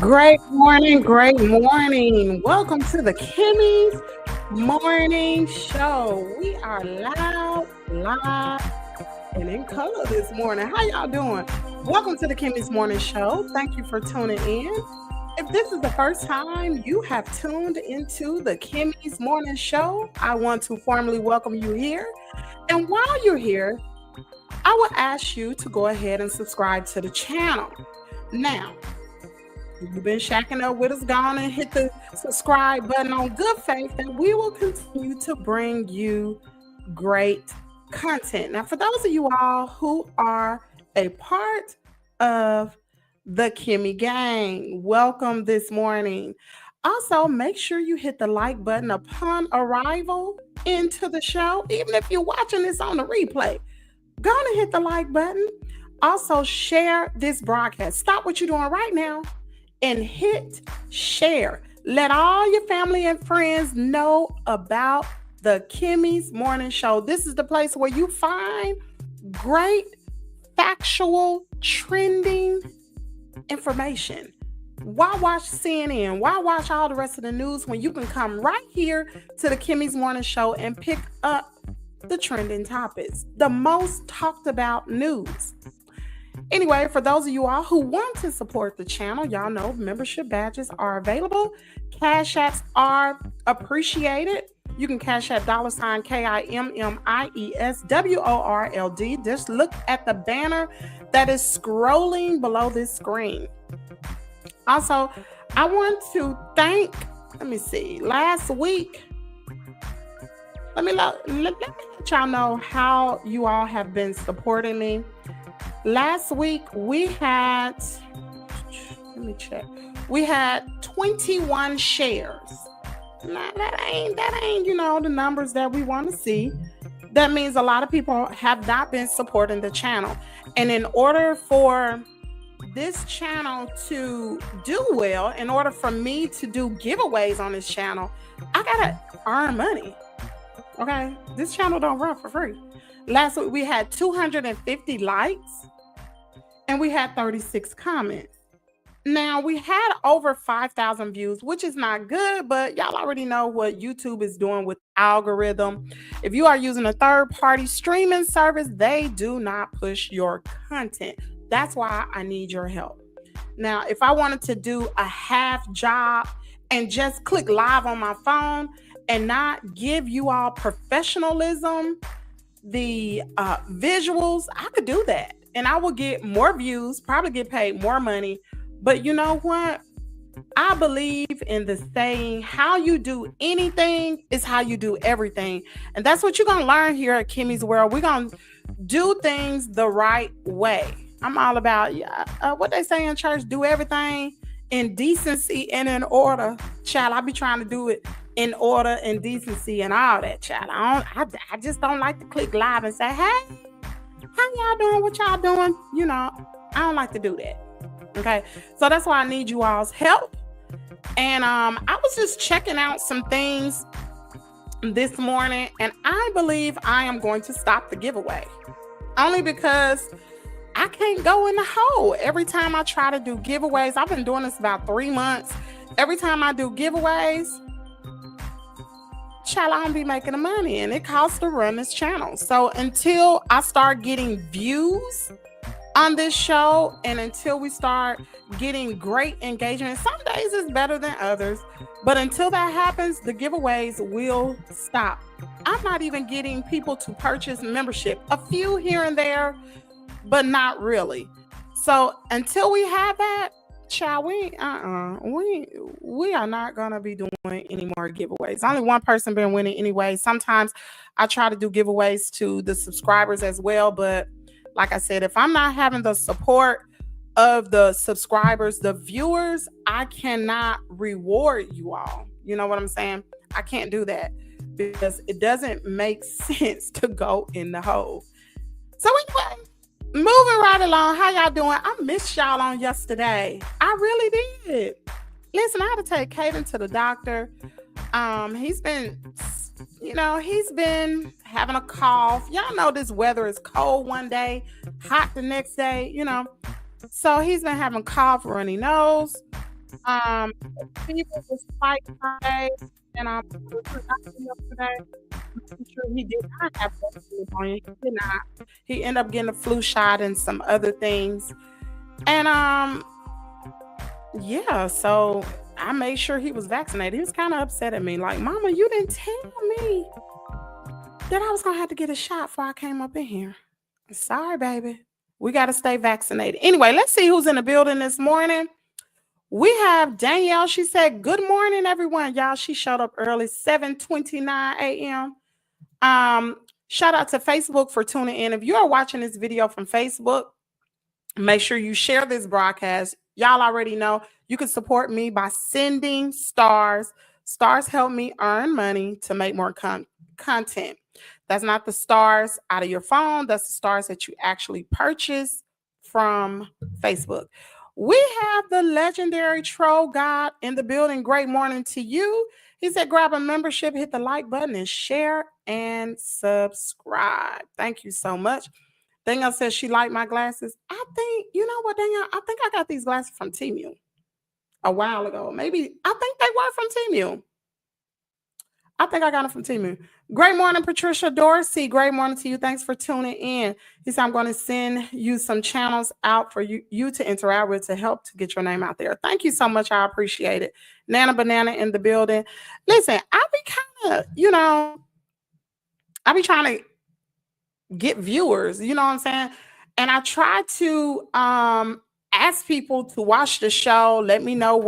Great morning, great morning. Welcome to the Kimmy's Morning Show. We are loud, live, and in color this morning. How y'all doing? Welcome to the Kimmy's Morning Show. Thank you for tuning in. If this is the first time you have tuned into the Kimmy's Morning Show, I want to formally welcome you here. And while you're here, I will ask you to go ahead and subscribe to the channel. Now, you've been shacking up with us, go on and hit the subscribe button on good faith that we will continue to bring you great content. Now, for those of you all who are a part of the Kimmy gang, welcome this morning. Also, make sure you hit the like button upon arrival into the show. Even if you're watching this on the replay, go on and hit the like button. Also, share this broadcast. Stop what you're doing right now and hit share. Let all your family and friends know about the Kimmy's Morning Show. This is the place where you find great, factual, trending information. Why watch CNN? Why watch all the rest of the news when you can come right here to the Kimmy's Morning Show and pick up the trending topics, the most talked about news? Anyway, for those of you all who want to support the channel, y'all know membership badges are available. Cash apps are appreciated. You can cash app $KIMMIESWORLD. Just look at the banner that is scrolling below this screen. Also, I want to thank, last week, let me let y'all know how you all have been supporting me. Last week we had, we had 21 shares. Now that ain't, the numbers that we want to see. That means a lot of people have not been supporting the channel. And in order for this channel to do well, in order for me to do giveaways on this channel, I gotta earn money. Okay, this channel don't run for free. Last week we had 250 likes and we had 36 comments. Now we had over 5,000 views, which is not good, but y'all already know what YouTube is doing with algorithm. If you are using a third-party streaming service, they do not push your content. That's why I need your help. Now, if I wanted to do a half job and just click live on my phone and not give you all professionalism, the visuals, I could do that. And I will get more views, probably get paid more money. But you know what? I believe in the saying, how you do anything is how you do everything. And that's what you're going to learn here at Kimmy's World. We're going to do things the right way. I'm all about what they say in church, do everything in decency and in order. Child, I be trying to do it in order and decency and all that, child. I just don't like to click live and say, hey, how y'all doing? What y'all doing? I don't like to do that. Okay, so that's why I need you all's help. And I was just checking out some things this morning, and I believe I am going to stop the giveaway. Only because I can't go in the hole. Every time I try to do giveaways, I've been doing this about 3 months. Every time I do giveaways, child, I don't be making the money, and it costs to run this channel. So until I start getting views on this show, and until we start getting great engagement, some days is better than others, but until that happens, the giveaways will stop. I'm not even getting people to purchase membership, a few here and there, but not really. So until we have that, child, we are not gonna be doing any more giveaways. Only one person been winning anyway. Sometimes I try to do giveaways to the subscribers as well, but like I said, if I'm not having the support of the subscribers, the viewers, I cannot reward you all. You know what I'm saying? I can't do that because it doesn't make sense to go in the hole. So anyway, moving right along. How y'all doing? I missed y'all on yesterday. I really did. Listen, I had to take Caden to the doctor. He's been having a cough. Y'all know this weather is cold one day, hot the next day, So he's been having cough, runny nose. Fever was quite high, and yesterday. I'm sure he did not have pneumonia. He did not. He ended up getting a flu shot and some other things. And yeah, so I made sure he was vaccinated. He was kind of upset at me, like, Mama, you didn't tell me that I was gonna have to get a shot before I came up in here. Sorry, baby. We gotta stay vaccinated. Anyway, let's see who's in the building this morning. We have Danielle. She said, good morning, everyone. Y'all, she showed up early, 7:29 a.m. Shout out to Facebook for tuning in. If you are watching this video from Facebook, make sure you share this broadcast. Y'all already know you can support me by sending stars. Stars help me earn money to make more content. That's not the stars out of your phone. That's the stars that you actually purchase from Facebook. We have the legendary Troll God in the building. Great morning to you. He said, grab a membership, hit the like button, and share and subscribe. Thank you so much. Danielle says she liked my glasses. I think, you know what, Danielle? I think I got these glasses from Temu a while ago. Maybe, I think they were from Temu. I think I got them from Temu. Great morning, Patricia Dorsey. Great morning to you. Thanks for tuning in. He said, I'm going to send you some channels out for you to interact with to help to get your name out there. Thank you so much. I appreciate it. Nana Banana in the building. Listen, I be kind of, I be trying to get viewers, you know what I'm saying? And I try to ask people to watch the show. Let me know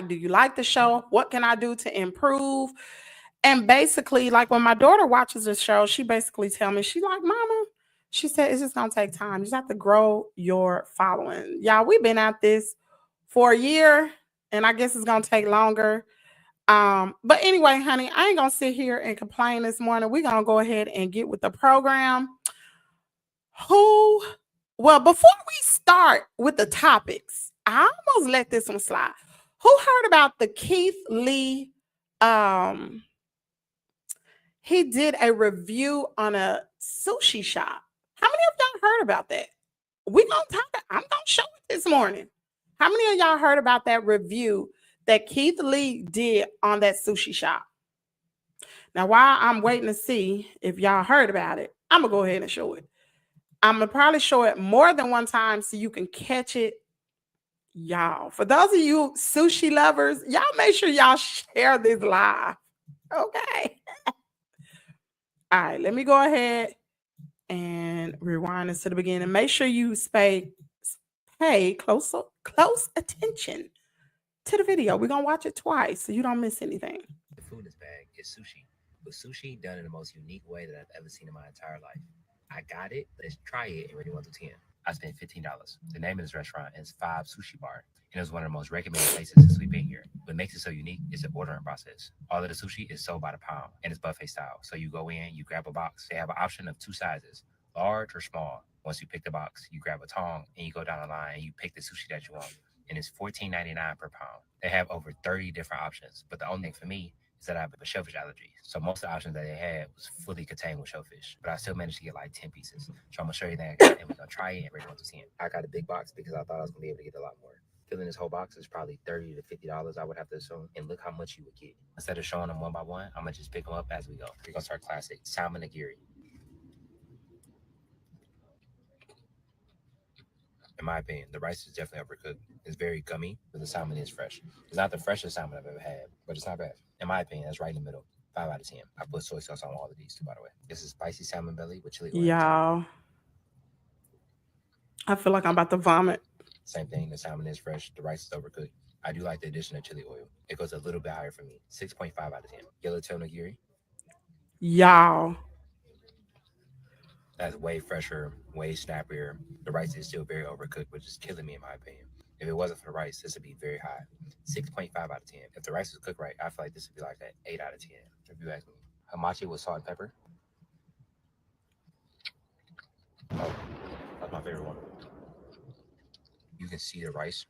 do you like the show? What can I do to improve? And basically, like when my daughter watches the show, she basically tell me, she like, Mama, she said, it's just gonna take time. You just have to grow your following. Y'all, we've been at this for a year, and I guess it's gonna take longer. But anyway, honey, I ain't gonna sit here and complain this morning. We're gonna go ahead and get with the program. Well, before we start with the topics, I almost let this one slide. Who heard about the Keith Lee? He did a review on a sushi shop. How many of y'all heard about that? I'm gonna show it this morning. How many of y'all heard about that review that Keith Lee did on that sushi shop? Now, while I'm waiting to see if y'all heard about it, I'm gonna go ahead and show it. I'm gonna probably show it more than one time so you can catch it. Y'all, for those of you sushi lovers, y'all make sure y'all share this live. Okay. All right, let me go ahead and rewind this to the beginning. Make sure you pay close attention to the video. We're going to watch it twice so you don't miss anything. The food in this bag is sushi, but sushi done in the most unique way that I've ever seen in my entire life. I got it. Let's try it and rate 1 to 10. I spent $15. The name of this restaurant is Five Sushi Bar, and it was one of the most recommended places since we've been here. What makes it so unique is the ordering process. All of the sushi is sold by the pound, and it's buffet style. So you go in, you grab a box. They have an option of 2 sizes, large or small. Once you pick the box, you grab a tong, and you go down the line, and you pick the sushi that you want, and it's $14.99 per pound. They have over 30 different options, but the only thing for me is that I have a shellfish allergy. So most of the options that they had was fully contained with shellfish, but I still managed to get like 10 pieces. So I'm gonna show you that I got, and we're gonna try it and rate 1 to 10. I got a big box because I thought I was gonna be able to get a lot more. Filling this whole box is probably $30 to $50, I would have to assume. And look how much you would get. Instead of showing them one by one, I'm gonna just pick them up as we go. We're gonna start classic, salmon nigiri. In my opinion, the rice is definitely overcooked. It's very gummy, but the salmon is fresh. It's not the freshest salmon I've ever had, but it's not bad. In my opinion, that's right in the middle. 5 out of 10. I put soy sauce on all of these too, by the way. This is spicy salmon belly with chili oil. Y'all, I feel like I'm about to vomit. Same thing. The salmon is fresh. The rice is overcooked. I do like the addition of chili oil. It goes a little bit higher for me. 6.5 out of 10. Yellowtail nigiri. Y'all, that's way fresher, way snappier. The rice is still very overcooked, which is killing me in my opinion. If it wasn't for the rice, this would be very high. 6.5 out of 10. If the rice was cooked right, I feel like this would be like an 8 out of 10, if you ask me. Hamachi with salt and pepper. Oh, that's my favorite one. You can see the rice.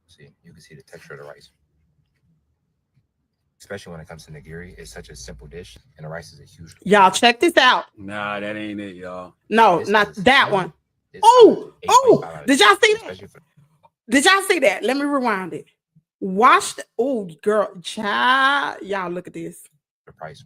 See, you can see the texture of the rice. Especially when it comes to nigiri, it's such a simple dish, and the rice is a huge. Y'all, check this out. Nah, that ain't it, y'all. No, this not that one. Oh, did y'all see that? For... Did y'all see that? Let me rewind it. Watch the girl, child. Y'all look at this. The price.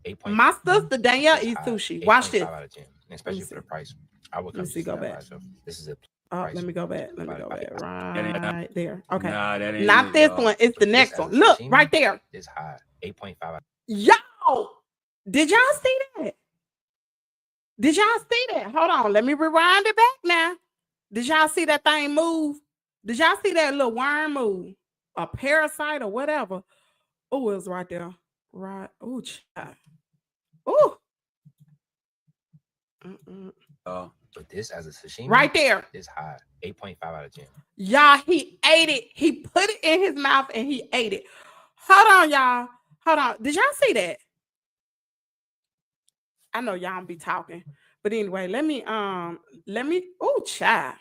8. My sister Danielle eats sushi. Watch this. Out of 10, especially for the price. I would Let me come see. Go back. myself. This is a Oh, let me go back. Let me go back. Right there. Okay. Nah, that ain't Not it, this y'all. one. It's the next one. Look, right there. It's high. 8.5. Yo, did y'all see that? Did y'all see that? Hold on. Let me rewind it back now. Did y'all see that thing move? Did y'all see that little worm move? A parasite or whatever. Oh, it was right there. Right. Oh, child. Oh. But this as a sashimi, right there. It's high. 8.5 out of 10. Y'all, he ate it. He put it in his mouth and he ate it. Hold on, y'all. Hold on. Did y'all see that? I know y'all be talking. But anyway, let me, oh, child.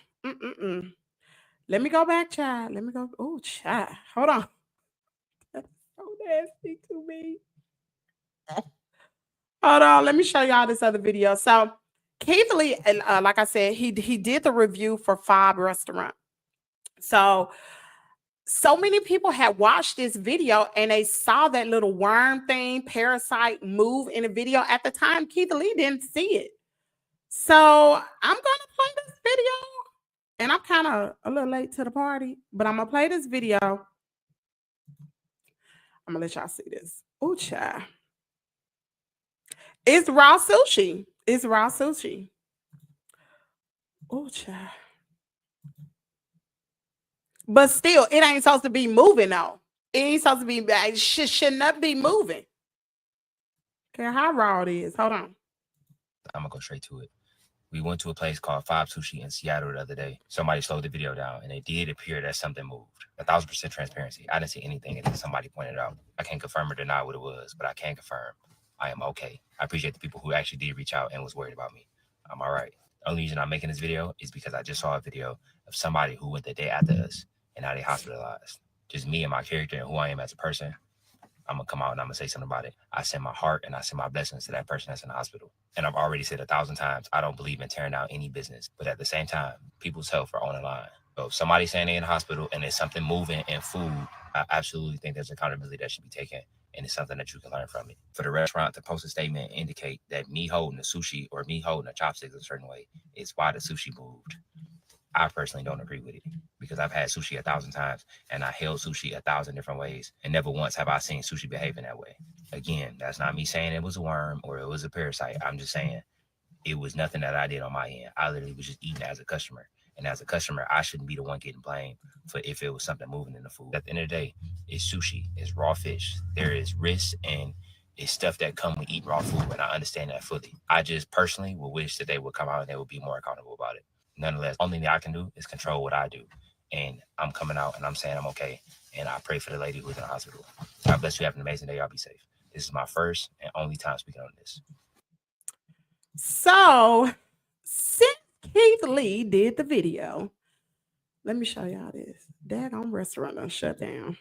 Let me go back, child. Let me go. Oh, child. Hold on. That's so nasty to me. Hold on. Let me show y'all this other video. So, Keith Lee, like I said, he did the review for Fob Restaurant. So many people had watched this video and they saw that little worm thing, parasite move in the video. At the time, Keith Lee didn't see it. So I'm going to play this video. And I'm kind of a little late to the party, but I'm going to play this video. I'm going to let y'all see this. Oh, child. It's raw sushi. It's raw sushi. Oh, child. But still, it ain't supposed to be moving, though. It ain't supposed to be, it should not be moving. Okay, how raw it is. Hold on. I'm going to go straight to it. We went to a place called Fob Sushi in Seattle the other day. Somebody slowed the video down, and it did appear that something moved. 1,000% transparency. I didn't see anything until somebody pointed it out. I can't confirm or deny what it was, but I can confirm I am okay. I appreciate the people who actually did reach out and was worried about me. I'm all right. The only reason I'm making this video is because I just saw a video of somebody who went the day after us, and now they hospitalized. Just me and my character and who I am as a person. I'm going to come out and I'm going to say something about it. I send my heart and I send my blessings to that person that's in the hospital. And I've already said 1,000 times, I don't believe in tearing down any business. But at the same time, people's health are on the line. So if somebody's saying they're in the hospital and there's something moving in food, I absolutely think there's accountability that should be taken. And it's something that you can learn from it. For the restaurant to post a statement and indicate that me holding the sushi or me holding the chopsticks a certain way is why the sushi moved. I personally don't agree with it because I've had sushi 1,000 times and I held sushi 1,000 different ways and never once have I seen sushi behave in that way. Again, that's not me saying it was a worm or it was a parasite. I'm just saying it was nothing that I did on my end. I literally was just eating as a customer. And as a customer, I shouldn't be the one getting blamed for if it was something moving in the food. At the end of the day, it's sushi. It's raw fish. There is risk and it's stuff that come with eating raw food. And I understand that fully. I just personally would wish that they would come out and they would be more accountable about it. Nonetheless, only thing I can do is control what I do. And I'm coming out and I'm saying I'm okay. And I pray for the lady who's in the hospital. God bless you. Have an amazing day. Y'all be safe. This is my first and only time speaking on this. So, since Keith Lee did the video, let me show y'all this. Daggone restaurant done shut down.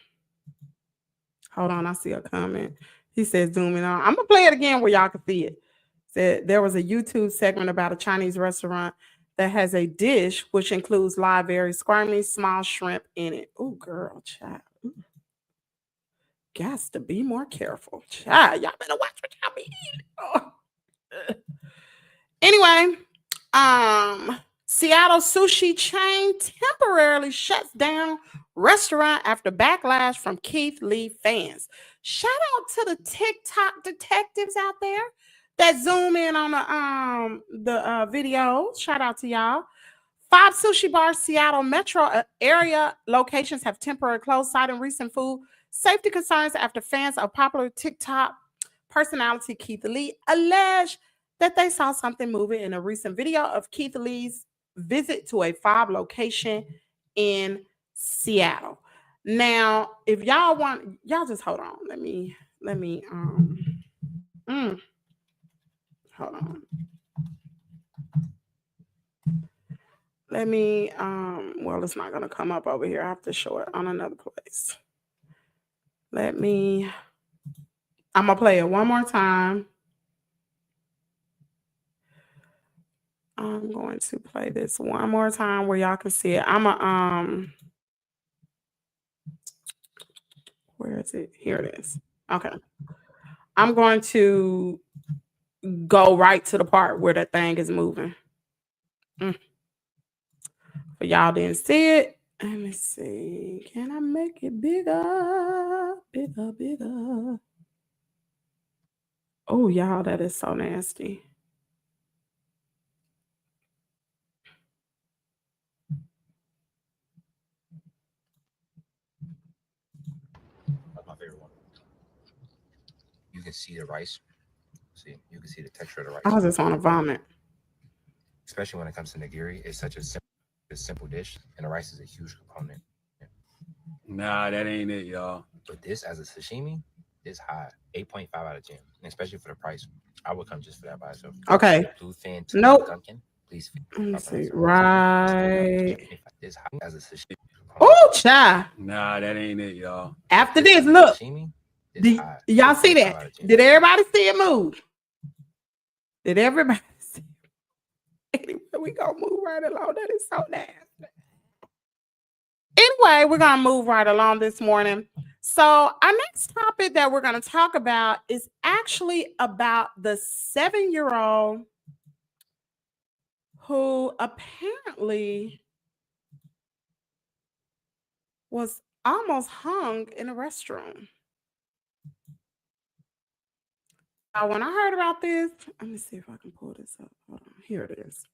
Hold on, I see a comment. He says zoom in on. I'm gonna play it again where y'all can see it. Said there was a YouTube segment about a Chinese restaurant that has a dish which includes live, very squirmy, small shrimp in it. Oh, girl, child. Got to be more careful. Child, y'all better watch what y'all be eating. Oh. Anyway, Seattle sushi chain temporarily shuts down restaurant after backlash from Keith Lee fans. Shout out to the TikTok detectives out there that zoom in on the video. Shout out to y'all. 5 sushi bars, Seattle metro area locations have temporarily closed, citing recent food safety concerns after fans of popular TikTok personality Keith Lee alleged that they saw something moving in a recent video of Keith Lee's visit to a Fob location in Seattle. Now, if y'all want, y'all just hold on. Let me hold on. Let me, well, it's not going to come up over here. I have to show it on another place. I'm going to play it one more time. I'm going to play this one more time where y'all can see it. Where is it? Here it is. Okay. I'm going to go right to the part where that thing is moving. But y'all didn't see it. Let me see. Can I make it bigger? Bigger. Oh, y'all, that is so nasty. That's my favorite one. You can see the rice. See, you can see the texture of the rice. I just want to vomit. Especially when it comes to nigiri, it's such a simple dish, and the rice is a huge component. Nah, that ain't it, y'all. But this, as a sashimi, is high. 8.5 out of 10. And especially for the price. I would come just for that by itself. Okay. Bluefin Nope. Dunkin', please. Let me see. Right. This high as a sashimi. Oh, child. Nah, that ain't it, y'all. After this, look. Sashimi, y'all see that? Did everybody see it move? Did everybody see it? Anyway, we gonna move right along. That is so nasty. Anyway, we're gonna move right along this morning. So our next topic that we're gonna talk about is actually about the 7-year-old who apparently was almost hung in a restroom. When I heard about this, let me see if I can pull this up. Hold on, here it is.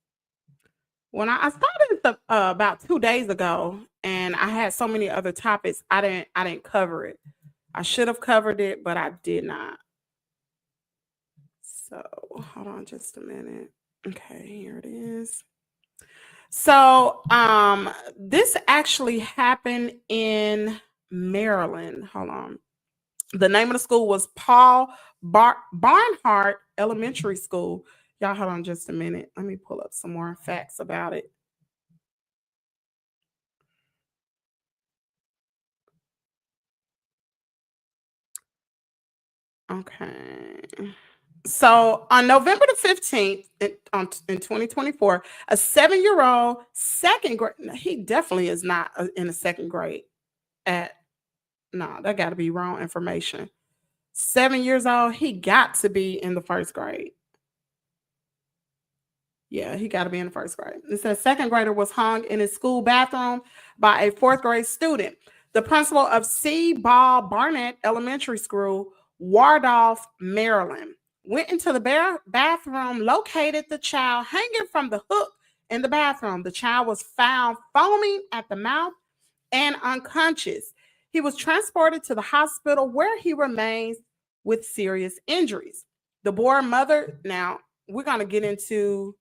When I started about 2 days ago, and I had so many other topics, I didn't cover it. I should have covered it, but I did not. So hold on just a minute. Okay, here it is. So this actually happened in Maryland. Hold on. The name of the school was Paul Barnhart Elementary School. Y'all hold on just a minute. Let me pull up some more facts about it. Okay. So on November the 15th in 2024, a 7-year-old second grade, he definitely is not in the second grade no, that got to be wrong information. 7 years old, he got to be in the first grade. Yeah, he got to be in the first grade. It says second grader was hung in his school bathroom by a fourth grade student. The principal of C. Ball Barnett Elementary School, Wardolph, Maryland, went into the bathroom, located the child hanging from the hook in the bathroom. The child was found foaming at the mouth and unconscious. He was transported to the hospital where he remains with serious injuries. The boy mother, now we're going to get into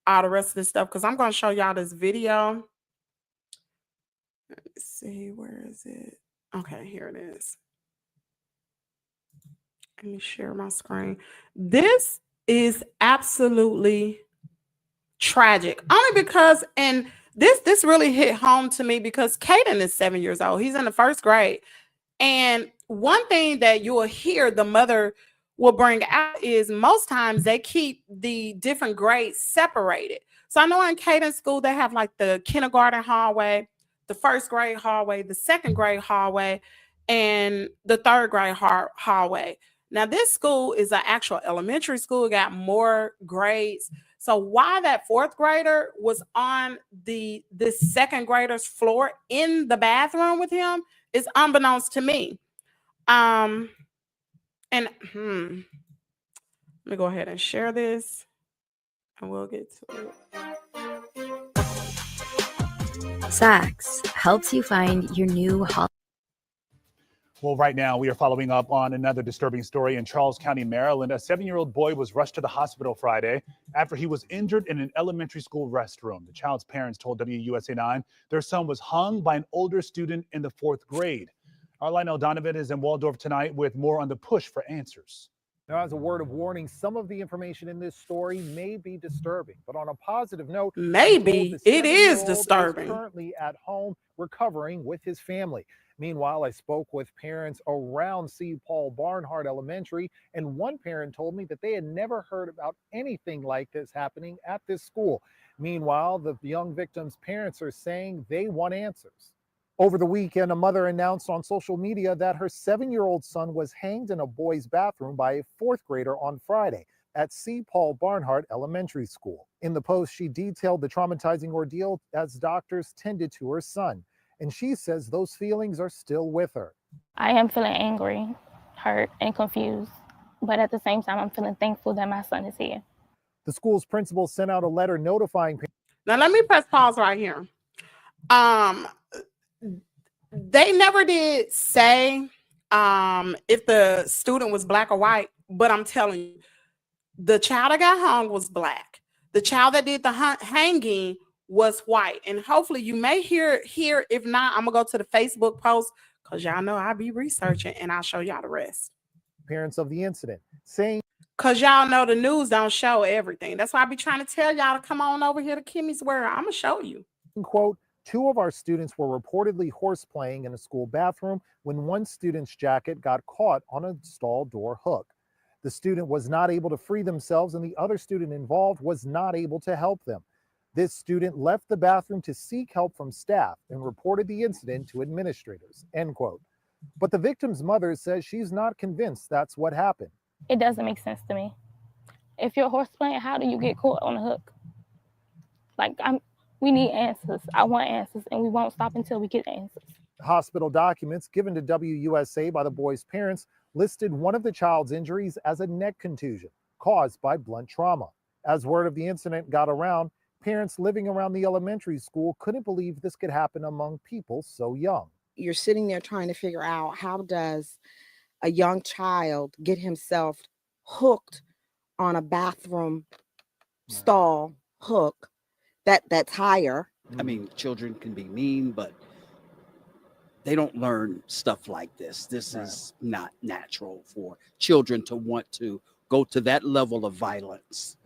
all the rest of this stuff because I'm going to show y'all this video. Let me see, where is it? Okay, here it is. Let me share my screen. This is absolutely tragic, only because, and this really hit home to me because Caden is 7 years old. He's in the first grade. And one thing that you will hear the mother will bring out is most times they keep the different grades separated. So I know in Caden's school, they have like the kindergarten hallway, the first grade hallway, the second grade hallway, and the third grade hallway. Now, this school is an actual elementary school. It got more grades. So why that fourth grader was on this second grader's floor in the bathroom with him is unbeknownst to me. And let me go ahead and share this and we'll get to it. Saks helps you find your new holiday. Well, right now we are following up on another disturbing story in Charles County, Maryland. A 7-year-old boy was rushed to the hospital Friday after he was injured in an elementary school restroom. The child's parents told WUSA 9 their son was hung by an older student in the 4th grade. Our Lionel Donovan is in Waldorf tonight with more on the push for answers. Now, as a word of warning, some of the information in this story may be disturbing, but on a positive note, maybe it is disturbing. Is currently at home recovering with his family. Meanwhile, I spoke with parents around C. Paul Barnhart Elementary, and one parent told me that they had never heard about anything like this happening at this school. Meanwhile, the young victim's parents are saying they want answers. Over the weekend, a mother announced on social media that her 7-year-old son was hanged in a boys' bathroom by a 4th grader on Friday at C. Paul Barnhart Elementary School. In the post, she detailed the traumatizing ordeal as doctors tended to her son, and she says those feelings are still with her. I am feeling angry, hurt, and confused, but at the same time, I'm feeling thankful that my son is here. The school's principal sent out a letter notifying parents. Now let me press pause right here. They never did say if the student was black or white, but I'm telling you, the child that got hung was black. The child that did the hanging was white. And hopefully you may hear here. If not, I'm gonna go to the Facebook post because y'all know I be researching and I'll show y'all the rest. Parents of the incident saying, because y'all know the news don't show everything. That's why I be trying to tell y'all to come on over here to Kimmy's World. I'm gonna show you. Quote, 2 of our students were reportedly horseplaying in a school bathroom when one student's jacket got caught on a stall door hook. The student was not able to free themselves and the other student involved was not able to help them. This student left the bathroom to seek help from staff and reported the incident to administrators, end quote. But the victim's mother says she's not convinced that's what happened. It doesn't make sense to me. If you're horseplaying, how do you get caught on a hook? Like, we need answers. I want answers, and we won't stop until we get answers. Hospital documents given to WUSA by the boy's parents listed one of the child's injuries as a neck contusion caused by blunt trauma. As word of the incident got around, parents living around the elementary school couldn't believe this could happen among people so young. You're sitting there trying to figure out, how does a young child get himself hooked on a bathroom stall hook that's higher? I mean, children can be mean, but they don't learn stuff like this. This is not natural for children to want to go to that level of violence.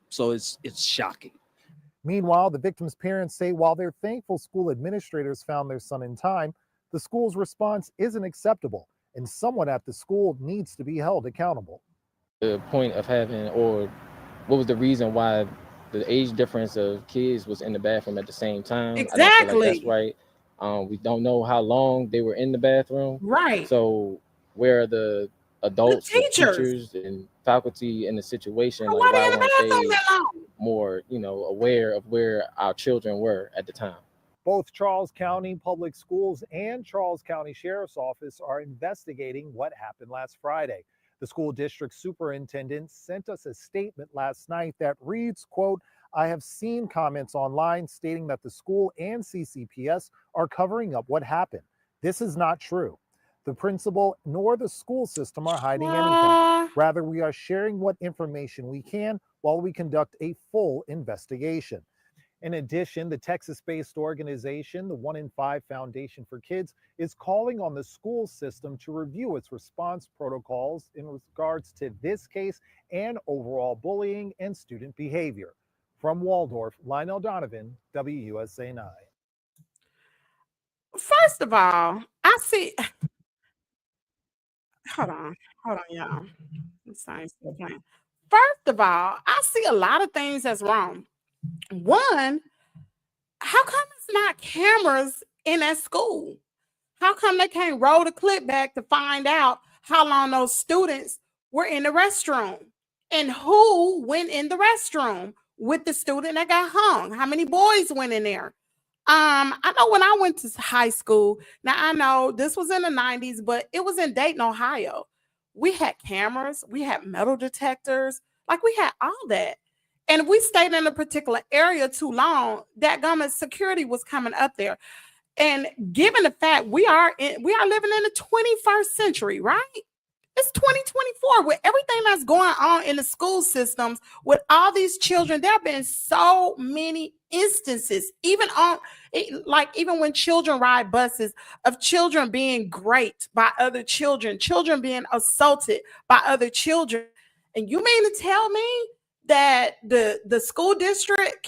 So it's shocking. Meanwhile, the victim's parents say while they're thankful school administrators found their son in time, the school's response isn't acceptable and someone at the school needs to be held accountable. The point of having, or what was the reason why the age difference of kids was in the bathroom at the same time? Exactly. I don't feel like that's right. We don't know how long they were in the bathroom. Right. So where are the adults, the teachers, and faculty in the situation? Well, like, why why they weren't they more, aware of where our children were at the time? Both Charles County Public Schools and Charles County Sheriff's Office are investigating what happened last Friday. The school district superintendent sent us a statement last night that reads, quote, I have seen comments online stating that the school and CCPS are covering up what happened. This is not true. The principal nor the school system are hiding anything. Rather, we are sharing what information we can while we conduct a full investigation. In addition, the Texas-based organization, the 1 in 5 Foundation for Kids, is calling on the school system to review its response protocols in regards to this case and overall bullying and student behavior. From Waldorf, Lionel Donovan, WUSA 9. First of all, I see. Hold on, y'all. This ain't still playing. First of all, I see a lot of things that's wrong. One, how come it's not cameras in that school? How come they can't roll the clip back to find out how long those students were in the restroom and who went in the restroom with the student that got hung? How many boys went in there? I know when I went to high school, now I know this was in the 90s, but it was in Dayton, Ohio. We had cameras, we had metal detectors, like we had all that. And if we stayed in a particular area too long, that government security was coming up there. And given the fact we are living in the 21st century, right? It's 2024 with everything that's going on in the school systems with all these children. There have been so many instances, even when children ride buses, of children being raped by other children, children being assaulted by other children. And you mean to tell me that the school district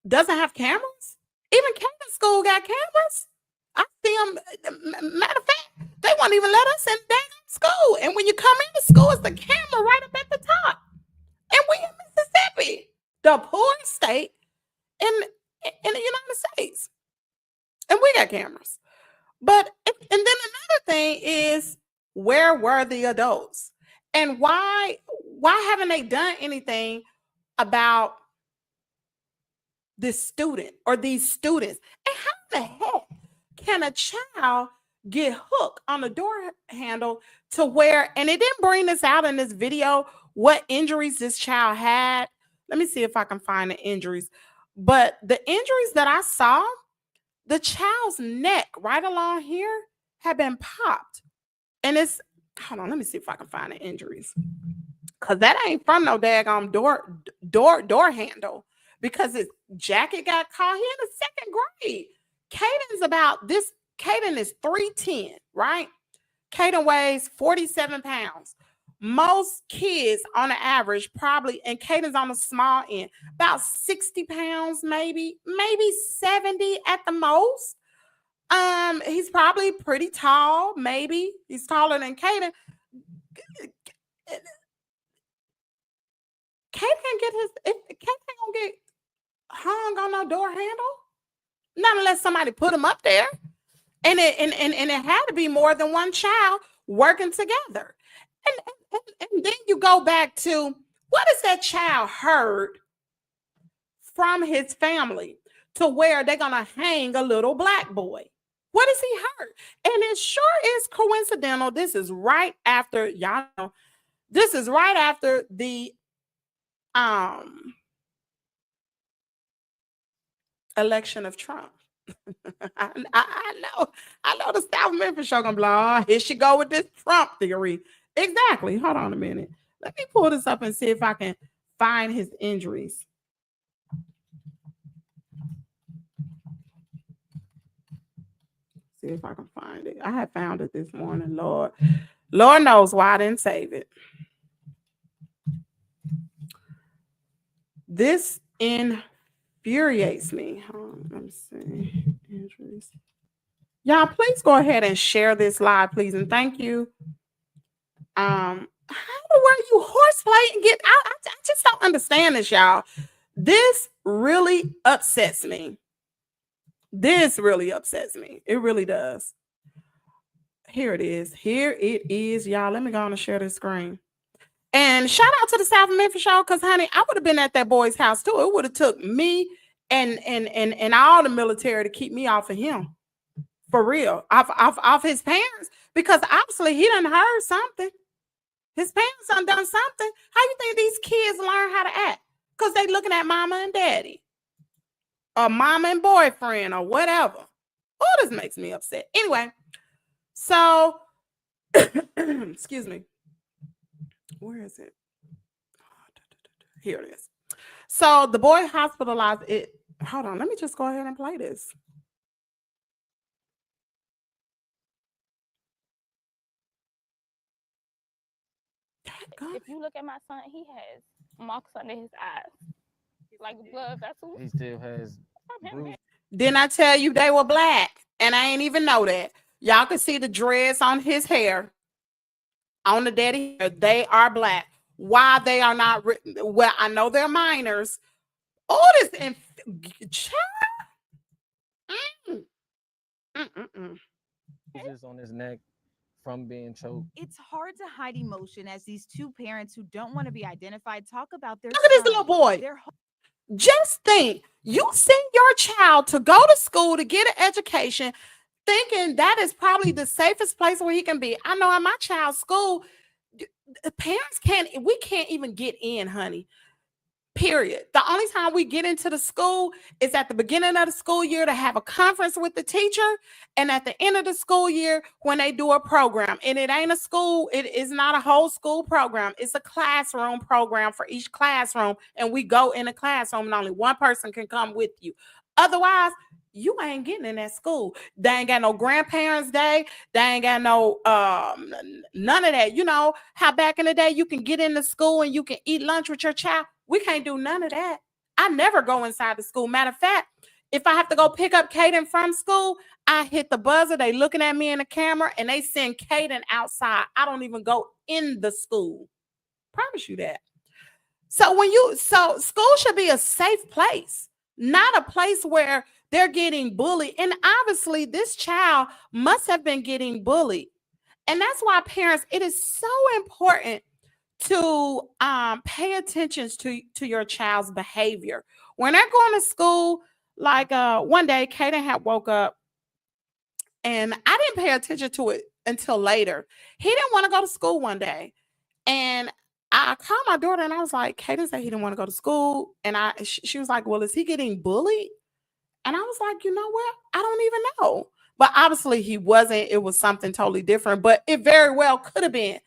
doesn't have cameras? Even Catholic school got cameras. I see them. Matter of fact, they won't even let us in damn school. And when you come into school, it's the camera right up at the top. And we in Mississippi, the poorest state in in the United States. And we got cameras. But, and then another thing is, where were the adults? And why haven't they done anything about this student or these students? And how the heck can a child get hooked on a door handle to where, and it didn't bring this out in this video, what injuries this child had. Let me see if I can find the injuries. But the injuries that I saw, the child's neck right along here had been popped. And it's, hold on, let me see if I can find the injuries. Because that ain't from no daggone door handle. Because his jacket got caught. He in the second grade. Caden's about this. Caden is 3'10", right? Caden weighs 47 pounds. Most kids on the average probably, and Caden's on the small end, about 60 pounds, maybe 70 at the most. He's probably pretty tall, maybe. He's taller than Caden. Caden can get Caden ain't gonna get hung on no door handle. Not unless somebody put him up there. And it had to be more than one child working together. And then you go back to, what has that child heard from his family to where they're going to hang a little black boy? What has he heard? And it sure is coincidental. This is right after, y'all know, this is right after the election of Trump. I know the South Memphis show gonna blah. Here she go with this Trump theory. Exactly. Hold on a minute. Let me pull this up and see if I can find his injuries. See if I can find it. I had found it this morning. Lord knows why I didn't save it. This infuriates me. Let me see. Injuries. Y'all, please go ahead and share this live, please, and thank you. How were you horseplay and get out? I just don't understand this, y'all. This really upsets me. This really upsets me. It really does. Here it is. Here it is, y'all. Let me go on and share this screen. And shout out to the South Memphis show, because honey, I would have been at that boy's house too. It would have took me and all the military to keep me off of him. For real. Off his parents. Because obviously he done heard something. His parents done something. How you think these kids learn how to act? Because they looking at mama and daddy. Or mama and boyfriend or whatever. Oh, this makes me upset. Anyway, so excuse me. Where is it? Here it is. So the boy hospitalized. Hold on. Let me just go ahead and play this. If you look at my son, he has marks under his eyes, like blood vessels. He still has. Didn't I tell you they were black? And I ain't even know that. Y'all can see the dreads on his hair. On the daddy hair, they are black. Why they are not written? Well, I know they're minors. All this Just on his neck from being choked. It's hard to hide emotion as these two parents who don't want to be identified talk about their Look at this little boy. Just think, you send your child to go to school to get an education, thinking that is probably the safest place where he can be. I know in my child's school, parents we can't even get in, honey. Period. The only time we get into the school is at the beginning of the school year to have a conference with the teacher, and at the end of the school year when they do a program. And it ain't a school, it is not a whole school program. It's a classroom program for each classroom, and we go in a classroom and only one person can come with you. Otherwise, you ain't getting in that school. They ain't got no grandparents' day. They ain't got no none of that. You know how back in the day you can get into school and you can eat lunch with your child? We can't do none of that. I never go inside the school. Matter of fact, if I have to go pick up Caden from school, I hit the buzzer. They looking at me in the camera and they send Caden outside. I don't even go in the school. Promise you that. So school should be a safe place. not a place where they're getting bullied. And obviously, this child must have been getting bullied. And that's why parents, it is so important to pay attention to your child's behavior. When they're going to school, like one day, Kaden had woke up and I didn't pay attention to it until later. He didn't want to go to school one day. And I called my daughter and I was like, Kaden said he didn't want to go to school. And she was like, well, is he getting bullied? And I was like, you know what? I don't even know. But obviously he wasn't. It was something totally different, but it very well could have been.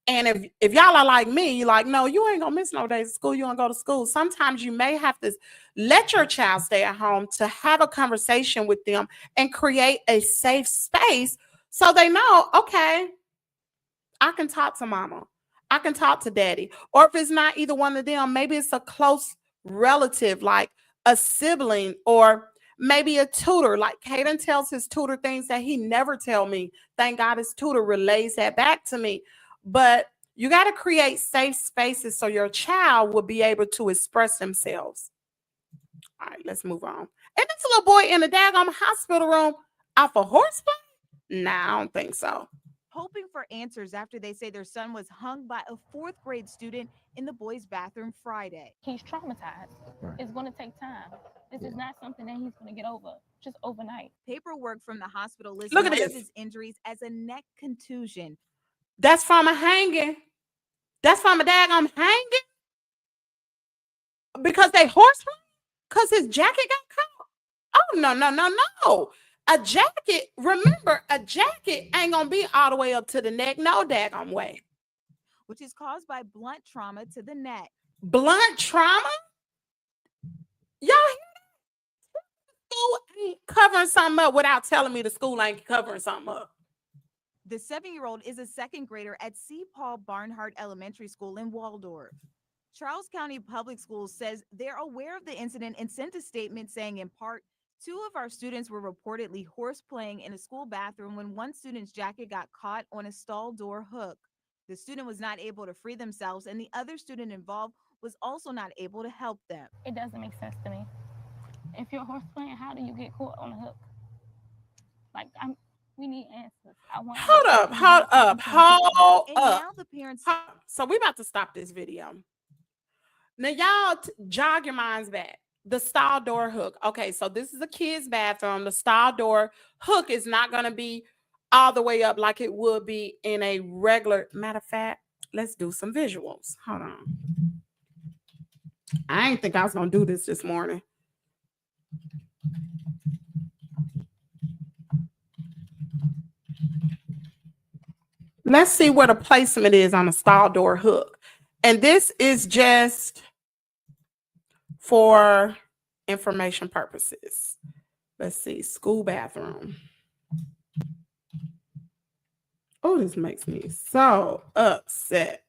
And if y'all are like me, you're like, no, you ain't gonna miss no days of school. You gonna go to school. Sometimes you may have to let your child stay at home to have a conversation with them and create a safe space so they know, okay, I can talk to mama. I can talk to daddy. Or if it's not either one of them, maybe it's a close relative, like a sibling, or maybe a tutor. Like Kaden tells his tutor things that he never tell me. Thank God his tutor relays that back to me. But you got to create safe spaces so your child will be able to express themselves. All right, let's move on. And this little boy in the daggone hospital room off a horseback? Nah, I don't think so. Hoping for answers after they say their son was hung by a 4th grade student in the boys' bathroom Friday. He's traumatized. Right. It's going to take time. This is not something that he's going to get over just overnight. Paperwork from the hospital lists Look at one of this. his injuries as a neck contusion. That's from a hanging. That's from a daggone hanging. Because they horse him? Because his jacket got caught? Oh, no. A jacket, remember, a jacket ain't going to be all the way up to the neck. No daggone way. Which is caused by blunt trauma to the neck. Blunt trauma? Y'all hear that? School ain't covering something up without telling me the school ain't covering something up. The 7-year-old is a 2nd grader at C. Paul Barnhart Elementary School in Waldorf. Charles County Public Schools says they're aware of the incident and sent a statement saying, in part, 2 of our students were reportedly horseplaying in a school bathroom when one student's jacket got caught on a stall door hook. The student was not able to free themselves, and the other student involved was also not able to help them. It doesn't make sense to me. If you're horseplaying, how do you get caught on a hook? Like, we need answers. Hold up. And now the parents. So we about to stop this video. Now y'all jog your minds back. The stall door hook. Okay, so this is a kid's bathroom. The stall door hook is not going to be all the way up like it would be in a regular. Matter of fact, let's do some visuals. Hold on. I didn't think I was going to do this morning. Let's see where the placement is on a stall door hook. And this is just for information purposes. Let's see, school bathroom. Oh, this makes me so upset.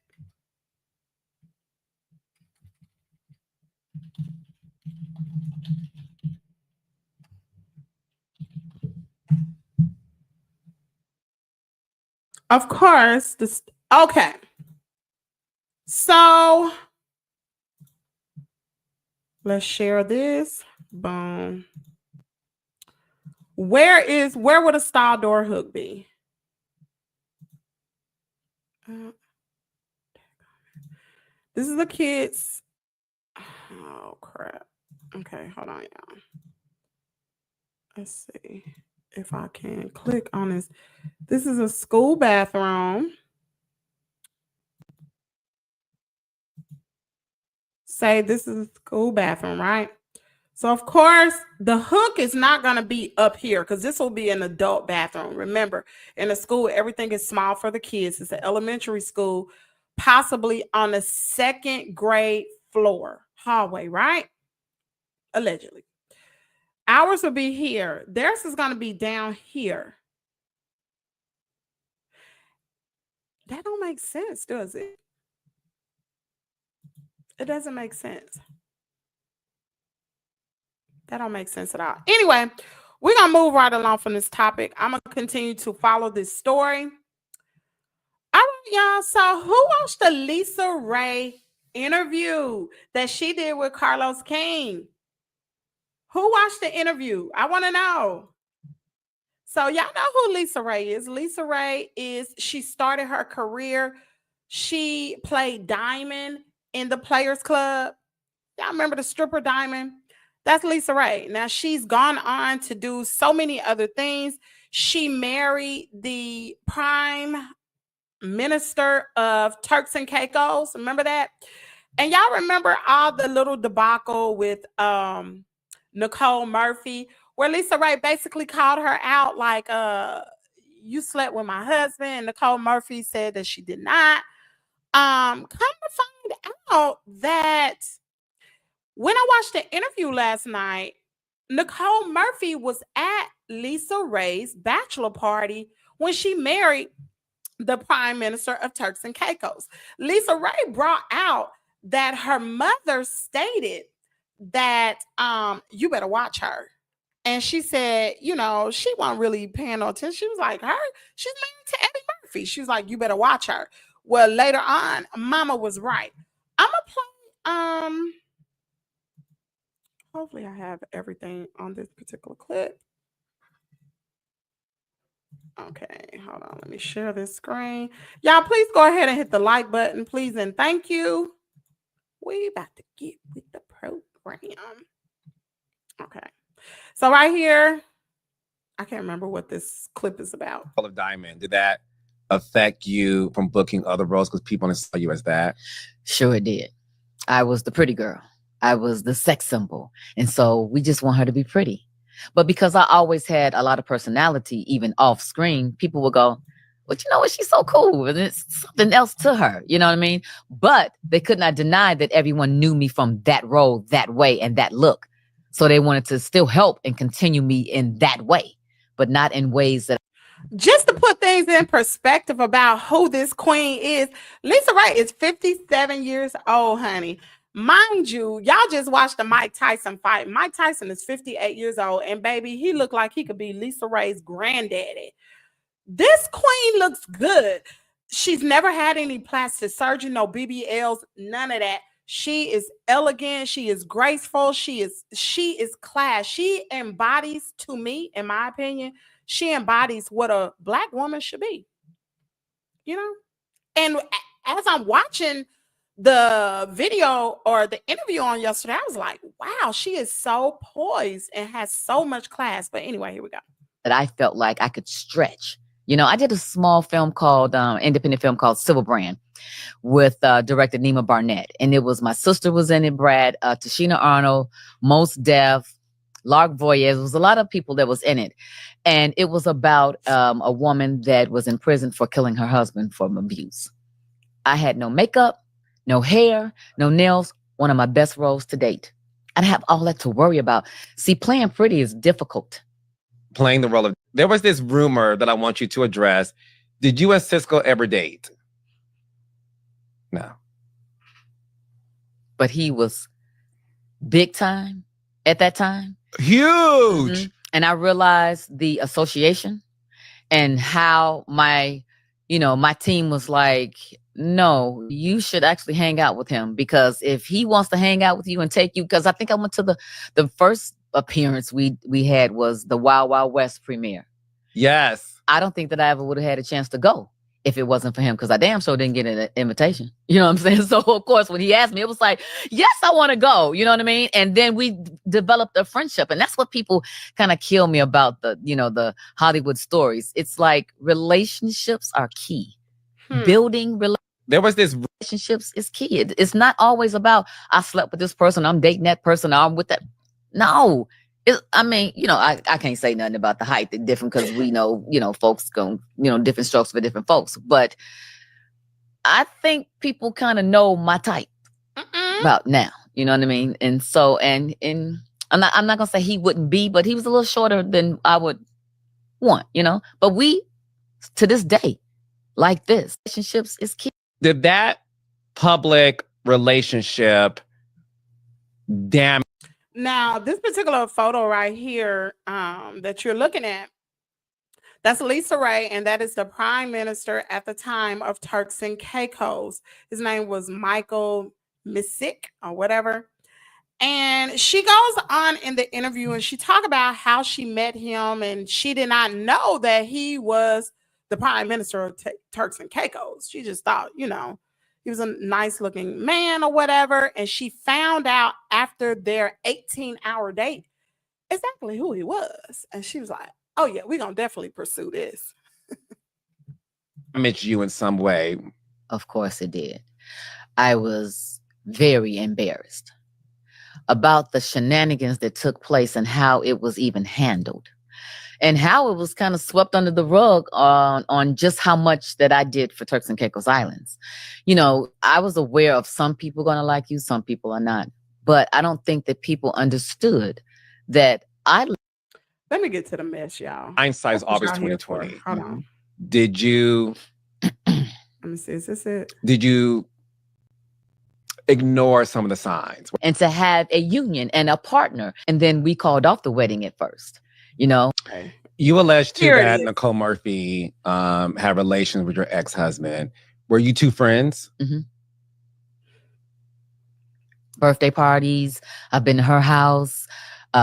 Of course, okay. So let's share this. Boom. Where would a stall door hook be? This is the kids. Oh crap. Okay, hold on, y'all. Let's see if I can click on this. This is a school bathroom. Say this is a school bathroom, right? So of course, the hook is not going to be up here because this will be an adult bathroom. Remember, in a school, everything is small for the kids. It's an elementary school, possibly on the 2nd grade floor, hallway, right? Allegedly. Ours will be here. Theirs is going to be down here. That don't make sense, does it? It doesn't make sense. That don't make sense at all. Anyway, we're going to move right along from this topic. I'm going to continue to follow this story. All right, y'all. So who watched the LisaRaye interview that she did with Carlos King? Who watched the interview? I want to know. So y'all know who LisaRaye is. She started her career. She played Diamond in the Players Club. Y'all remember the stripper Diamond? That's LisaRaye. Now she's gone on to do so many other things. She married the prime minister of Turks and Caicos. Remember that? And y'all remember all the little debacle with Nicole Murphy, where LisaRaye basically called her out like, you slept with my husband. Nicole Murphy said that she did not. Come to find out that when I watched the interview last night, Nicole Murphy was at LisaRaye's bachelor party when she married the prime minister of Turks and Caicos. LisaRaye brought out that her mother stated that you better watch her. And she said, you know, she wasn't really paying no attention. She was like, she's married to Eddie Murphy. She was like, you better watch her. Well, later on, Mama was right. I'm gonna play hopefully I have everything on this particular clip. Okay, hold on. Let me share this screen. Y'all, please go ahead and hit the like button, please, and thank you. We about to get with the program. Okay. So right here, I can't remember what this clip is about. Of Diamond, did that affect you from booking other roles because people only saw you as that? Sure it did. I was the pretty girl. I was the sex symbol. And so we just want her to be pretty. But because I always had a lot of personality, even off screen, people would go, well, you know what? She's so cool. And it's something else to her. You know what I mean? But they could not deny that everyone knew me from that role, that way, and that look. So they wanted to still help and continue me in that way, but not in ways that. Just to put things in perspective about who this queen is, LisaRaye is 57 years old, honey. Mind you, y'all just watched the Mike Tyson fight. Mike Tyson is 58 years old, and baby, he looked like he could be LisaRaye's granddaddy. This queen looks good. She's never had any plastic surgery, no BBLs, none of that. She is elegant. She is graceful. She is class. She embodies, to me, in my opinion, she embodies what a Black woman should be. You know? And as I'm watching the video or the interview on yesterday, I was like, wow, she is so poised and has so much class. But anyway, here we go. That I felt like I could stretch. You know, I did a small film called, independent film called Civil Brand with director Nima Barnett. And it was, my sister was in it, Brad, Tashina Arnold, Mos Def, Lark Voyez. It was a lot of people that was in it. And it was about a woman that was in prison for killing her husband from abuse. I had no makeup, no hair, no nails. One of my best roles to date. I didn't have all that to worry about. See, playing pretty is difficult. Playing the role of, there was this rumor that I want you to address. Did you and Cisco ever date? No. But he was big time at that time. Huge. Mm-hmm. And I realized the association and how my team was like, no, you should actually hang out with him, because if he wants to hang out with you and take you, because I think I went to the first appearance we had was the Wild Wild West premiere. Yes. I don't think that I ever would have had a chance to go if it wasn't for him, because I damn sure didn't get an invitation. You know what I'm saying? So of course, when he asked me, it was like, yes, I want to go. You know what I mean? And then we developed a friendship. And that's what people kind of kill me about the Hollywood stories. It's like relationships are key. Building there was this relationships is key. It's not always about, I slept with this person, I'm dating that person, I'm with that. No. I can't say nothing about the height. They're different because we know, folks go, different strokes for different folks. But I think people kind of know my type about now. You know what I mean? And so, and I'm not gonna say he wouldn't be, but he was a little shorter than I would want, But we, to this day, like this, relationships is key. Did that public relationship damage? Now, this particular photo right here that you're looking at, that's LisaRaye, and that is the prime minister at the time of Turks and Caicos. His name was Michael Misick or whatever. And she goes on in the interview and she talked about how she met him and she did not know that he was the prime minister of Turks and Caicos. She just thought, you know, he was a nice looking man or whatever. And she found out after their 18-hour date exactly who he was. And she was like, oh yeah, we're going to definitely pursue this. Damage you in some way. Of course it did. I was very embarrassed about the shenanigans that took place and how it was even handled and how it was kind of swept under the rug on just how much that I did for Turks and Caicos Islands. You know, I was aware of some people going to like you, some people are not, but I don't think that people understood that Let me get to the mess, y'all. Hindsight's That's what always y'all here 2020. for. Hold on. Did you Let me see. Is this it? did you ignore some of the signs? and to have a union and a partner. And then we called off the wedding at first, you know. Okay. You alleged too Here it that is. Nicole Murphy had relations with your ex-husband. Were you two friends? Mm-hmm. Birthday parties. I've been to her house.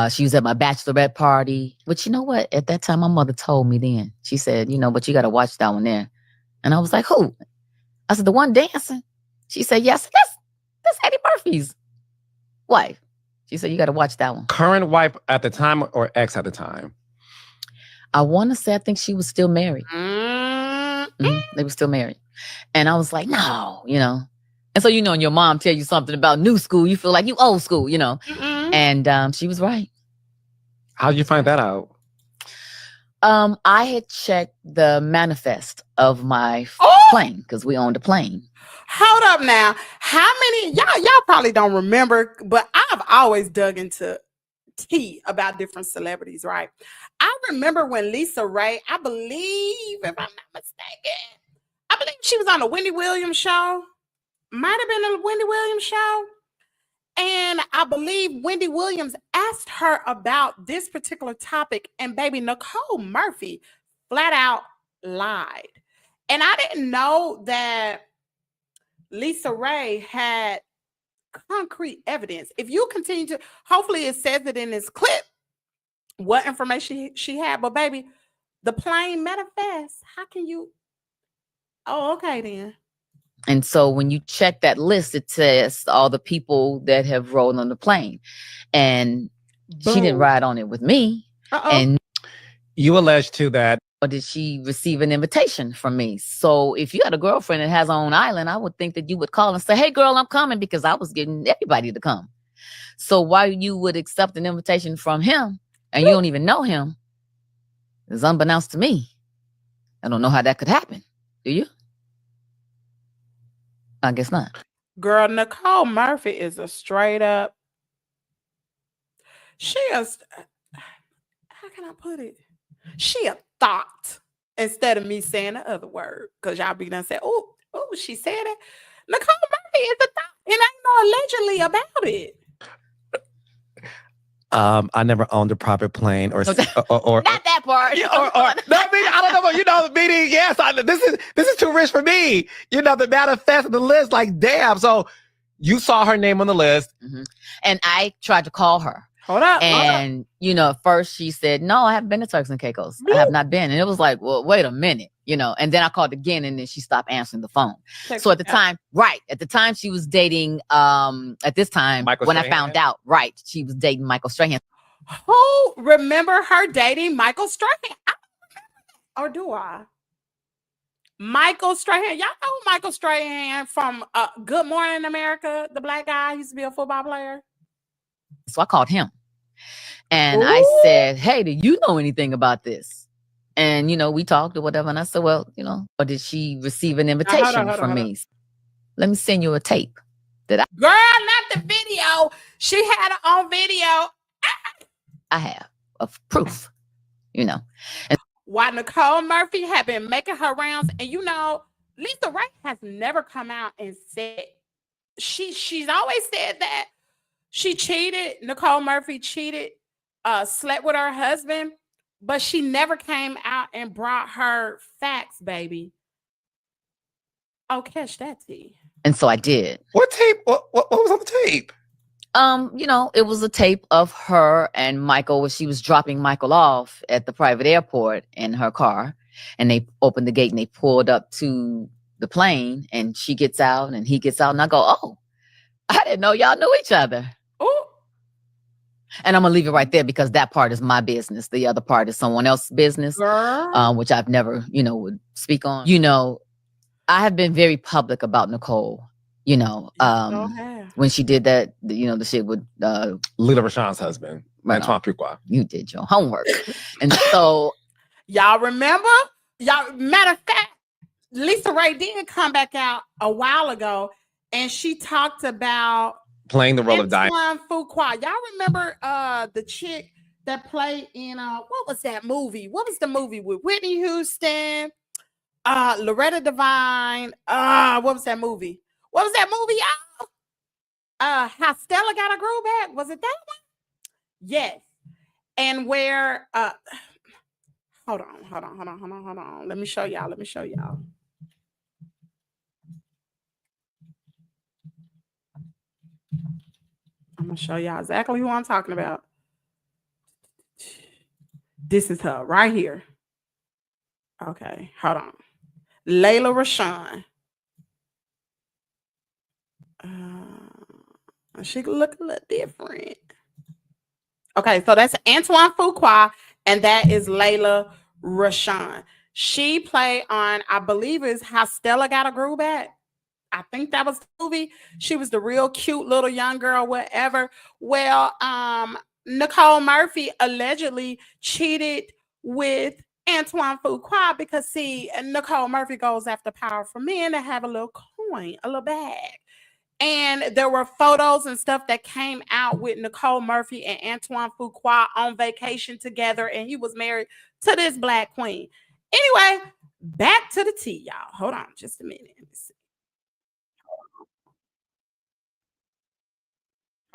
She was at my bachelorette party. But you know what? At that time, my mother told me then. She said, you know, but you got to watch that one there. And I was like, who? I said, the one dancing. She said, yes, that's Eddie Murphy's wife. She said, you got to watch that one. Current wife at the time or ex at the time? I want to say, I think she was still married. They were still married. And I was like, no, you know. And so, you know, when your mom tell you something about new school, you feel like you old school, you know. And she was right. How did you find that out? I had checked the manifest of my plane because we owned a plane. Hold up now. How many y'all probably don't remember, but I've always dug into tea about different celebrities, right? I remember when LisaRaye, I believe, if I'm not mistaken, I believe she was on the Wendy Williams show. Might have been a Wendy Williams show. And I believe Wendy Williams asked her about this particular topic, and baby, Nicole Murphy flat out lied. And I didn't know that LisaRaye had concrete evidence. If you continue to, hopefully it says it in this clip, what information she had. But baby, the plane manifests. How can you? Oh, okay then. And so when you check that list, it says all the people that have rolled on the plane. And she didn't Boom. ride on it with me. And You alleged too that or did she receive an invitation from me? So if you had a girlfriend that has her own island, I would think that you would call and say, hey, girl, I'm coming, because I was getting everybody to come. So why you would accept an invitation from him and you don't even know him is unbeknownst to me. I don't know how that could happen. Do you? I guess not. Girl, Nicole Murphy is a straight up. She is. How can I put it? She a thought instead of me saying the other word, because y'all be done say, oh, she said it. Nicole Murphy is a thought, and ain't no allegedly about it. I never owned a private plane or not that part. no, I mean, I don't know, but you know, meaning, yes, this is too rich for me. You know, the manifest of the list, like, damn. So you saw her name on the list. Mm-hmm. And I tried to call her. Hold up. And, you know, at first she said, no, I haven't been to Turks and Caicos. I have not been. And it was like, well, wait a minute, you know. And then I called again and then she stopped answering the phone. So at the time, at the time she was dating, at this time, Michael when Strahan? I found out, she was dating Michael Strahan. Who remember her dating Michael Strahan? Or do I? Michael Strahan. Y'all know Michael Strahan from Good Morning America, the black guy used to be a football player. So I called him and I said, hey, do you know anything about this? And, you know, we talked or whatever. And I said, well, you know, or did she receive an invitation from me? Let me send you a tape that Girl, not the video. She had it on video. I have of proof, you know. And while Nicole Murphy had been making her rounds, and you know, LisaRaye has never come out and said, she's always said that she cheated. Nicole Murphy cheated, slept with her husband, but she never came out and brought her facts, baby. Oh, catch that tea. And so I did. What tape? What was on the tape? It was a tape of her and Michael where she was dropping Michael off at the private airport in her car. And they opened the gate and they pulled up to the plane and she gets out and he gets out. And I go, oh, I didn't know y'all knew each other. Oh. And I'm going to leave it right there because that part is my business. The other part is someone else's business, which I've never, would speak on. I have been very public about Nicole. When she did that, the shit with Lila Rashawn's husband, Antoine Fuqua. You did your homework. And so y'all remember? Matter of fact, LisaRaye did come back out a while ago and she talked about playing the role of Diane. Antoine Fuqua. Y'all remember the chick that played in what was that movie? What was the movie with Whitney Houston, Loretta Devine? What was that movie? What was that movie, y'all? How Stella Got a Groove Back? Was it that one? Yes. And where hold on. Let me show y'all. I'm gonna show y'all exactly who I'm talking about. This is her right here. Okay, hold on. Layla Rashawn. She look a little different. Okay, so that's Antoine Fuqua, and that is Layla Rashawn. She played on, I believe, is How Stella Got a Groove Back. I think that was the movie. She was the real cute little young girl, whatever. Well, Nicole Murphy allegedly cheated with Antoine Fuqua because, see, Nicole Murphy goes after powerful men that have a little coin, a little bag. And there were photos and stuff that came out with Nicole Murphy and Antoine Fuqua on vacation together, and he was married to this black queen. Anyway, back to the tea, y'all. Hold on just a minute. Let me see.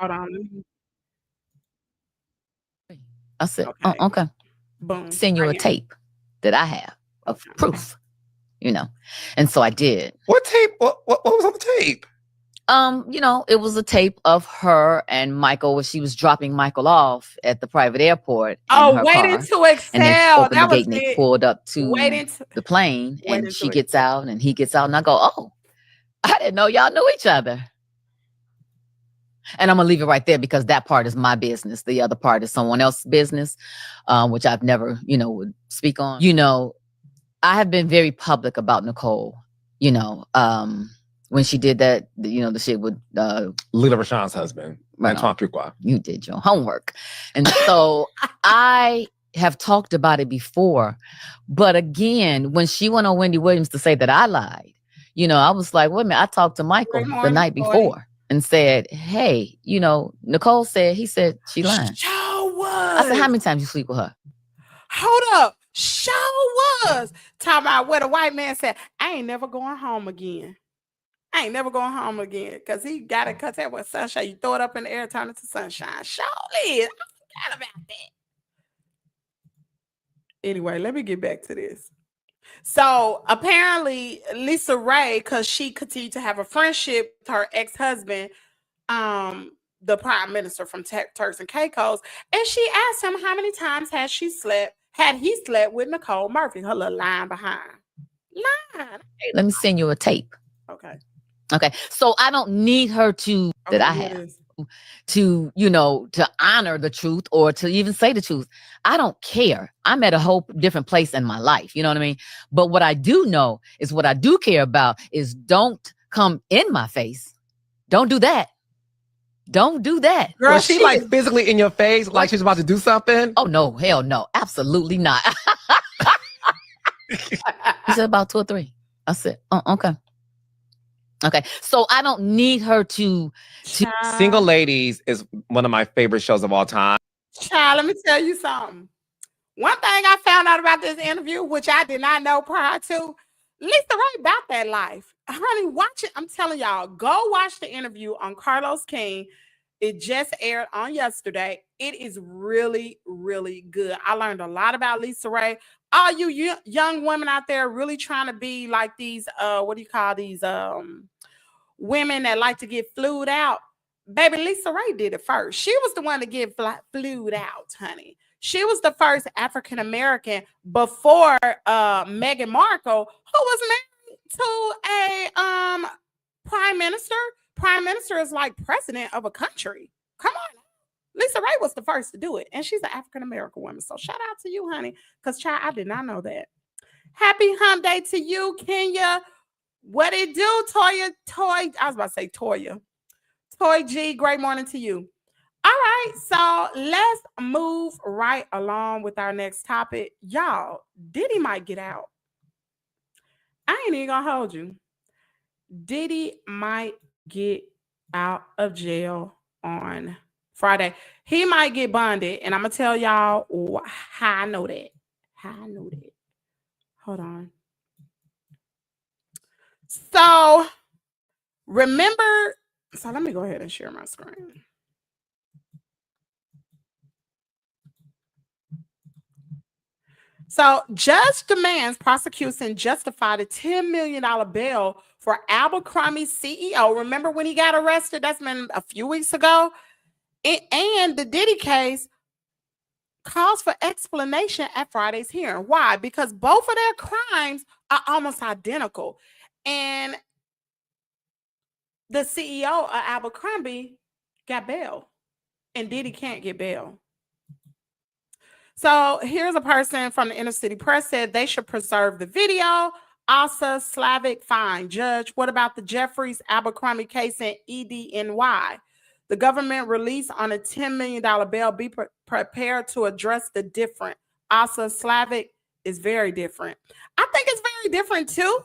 Hold on. I said, okay. Okay. Boom. Send you a tape that I have of proof, And so I did. What tape? What was on the tape? It was a tape of her and Michael where she was dropping Michael off at the private airport. Waiting to Excel. And they opened the gate and they pulled up to the plane and she gets out and he gets out. And I go, oh, I didn't know y'all knew each other. And I'm going to leave it right there because that part is my business. The other part is someone else's business, which I've never, would speak on. I have been very public about Nicole, when she did that, the shit with Lila Rashawn's husband, Antoine Fuqua. You did your homework. And so I have talked about it before. But again, when she went on Wendy Williams to say that I lied, I was like, wait a minute, I talked to Michael the night before and said, hey, Nicole said, he said she lying. Show was. I said, how many times you sleep with her? Hold up. Show was. Talking about what a white man said, I ain't never going home again. I ain't never going home again because he got to cut that with sunshine. You throw it up in the air, turn it to sunshine. Surely, I forgot about that. Anyway, let me get back to this. So apparently, LisaRaye, because she continued to have a friendship with her ex-husband, the prime minister from Turks and Caicos, and she asked him how many times had he slept with Nicole Murphy, her little line behind. Let me send you a tape. Okay. Okay, so I don't need her to that I have to to honor the truth or to even say the truth. I don't care. I'm at a whole different place in my life. You know what I mean? But what I do know is what I do care about is don't come in my face. Don't do that. Don't do that. Girl, was she like physically in your face, like she's about to do something? Oh no, hell no, absolutely not. He said about 2 or 3. I said, oh, okay. Okay, so I don't need her to Single Ladies is one of my favorite shows of all time. Child, let me tell you something. One thing I found out about this interview, which I did not know prior to, LisaRaye about that life. Honey, watch it. I'm telling y'all, go watch the interview on Carlos King. It just aired on yesterday. It is really, really good. I learned a lot about LisaRaye. All you young women out there really trying to be like these, what do you call these women that like to get flued out? baby, LisaRaye did it first. She was the one to get flued out, honey. She was the first African American before Meghan Markle, who was married to a prime minister. Prime minister is like president of a country. Come on. LisaRaye was the first to do it, and she's an African American woman. So shout out to you, honey, because child, I did not know that. Happy hump day to you, Kenya. What it do, Toya? I was about to say Toya. Toy G, great morning to you. All right, so let's move right along with our next topic. Y'all, Diddy might get out. I ain't even gonna hold you. Diddy might get out of jail on Friday. He might get bonded, and I'm gonna tell y'all how I know that. How I know that. Hold on. So remember, so let me go ahead and share my screen. So judge demands prosecution justify the $10 million bail for Abercrombie CEO. Remember when he got arrested? That's been a few weeks ago. And the Diddy case calls for explanation at Friday's hearing. Why? Because both of their crimes are almost identical. And the CEO of Abercrombie got bail, and Diddy can't get bail. So here's a person from the Inner City Press said they should preserve the video. Asa Slavic, fine. Judge, what about the Jeffries Abercrombie case in EDNY? The government release on a $10 million bail. Be prepared to address the different. Asa Slavic is very different. I think it's very different too.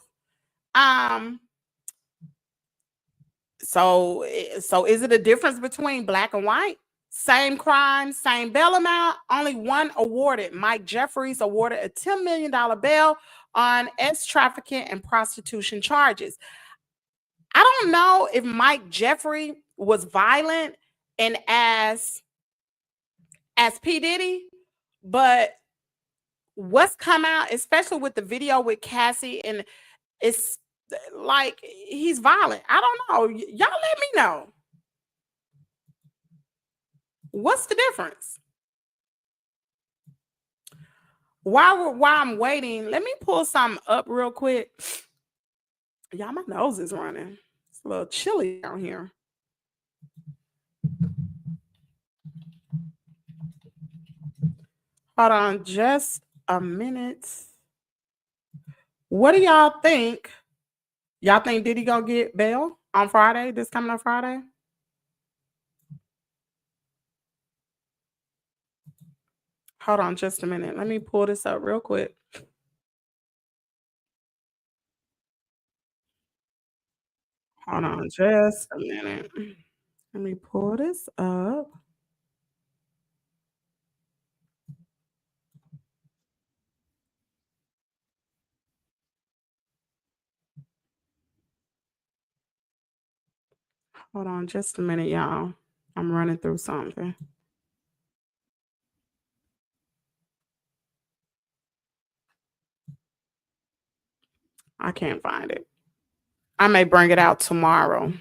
So is it a difference between black and white? Same crime, same bail amount, only one awarded. Mike Jeffries awarded a $10 million bail on trafficking and prostitution charges. I don't know if Mike Jeffrey was violent and as P. Diddy, but what's come out, especially with the video with Cassie, and it's like he's violent. I don't know. Y'all let me know. What's the difference? While I'm waiting, let me pull something up real quick. Y'all, my nose is running. It's a little chilly down here. Hold on just a minute. What do y'all think? Y'all think Diddy gonna get bail on Friday? This coming on Friday? Hold on just a minute. Let me pull this up real quick. Hold on just a minute. Let me pull this up. Hold on just a minute, y'all. I'm running through something. I can't find it. I may bring it out tomorrow.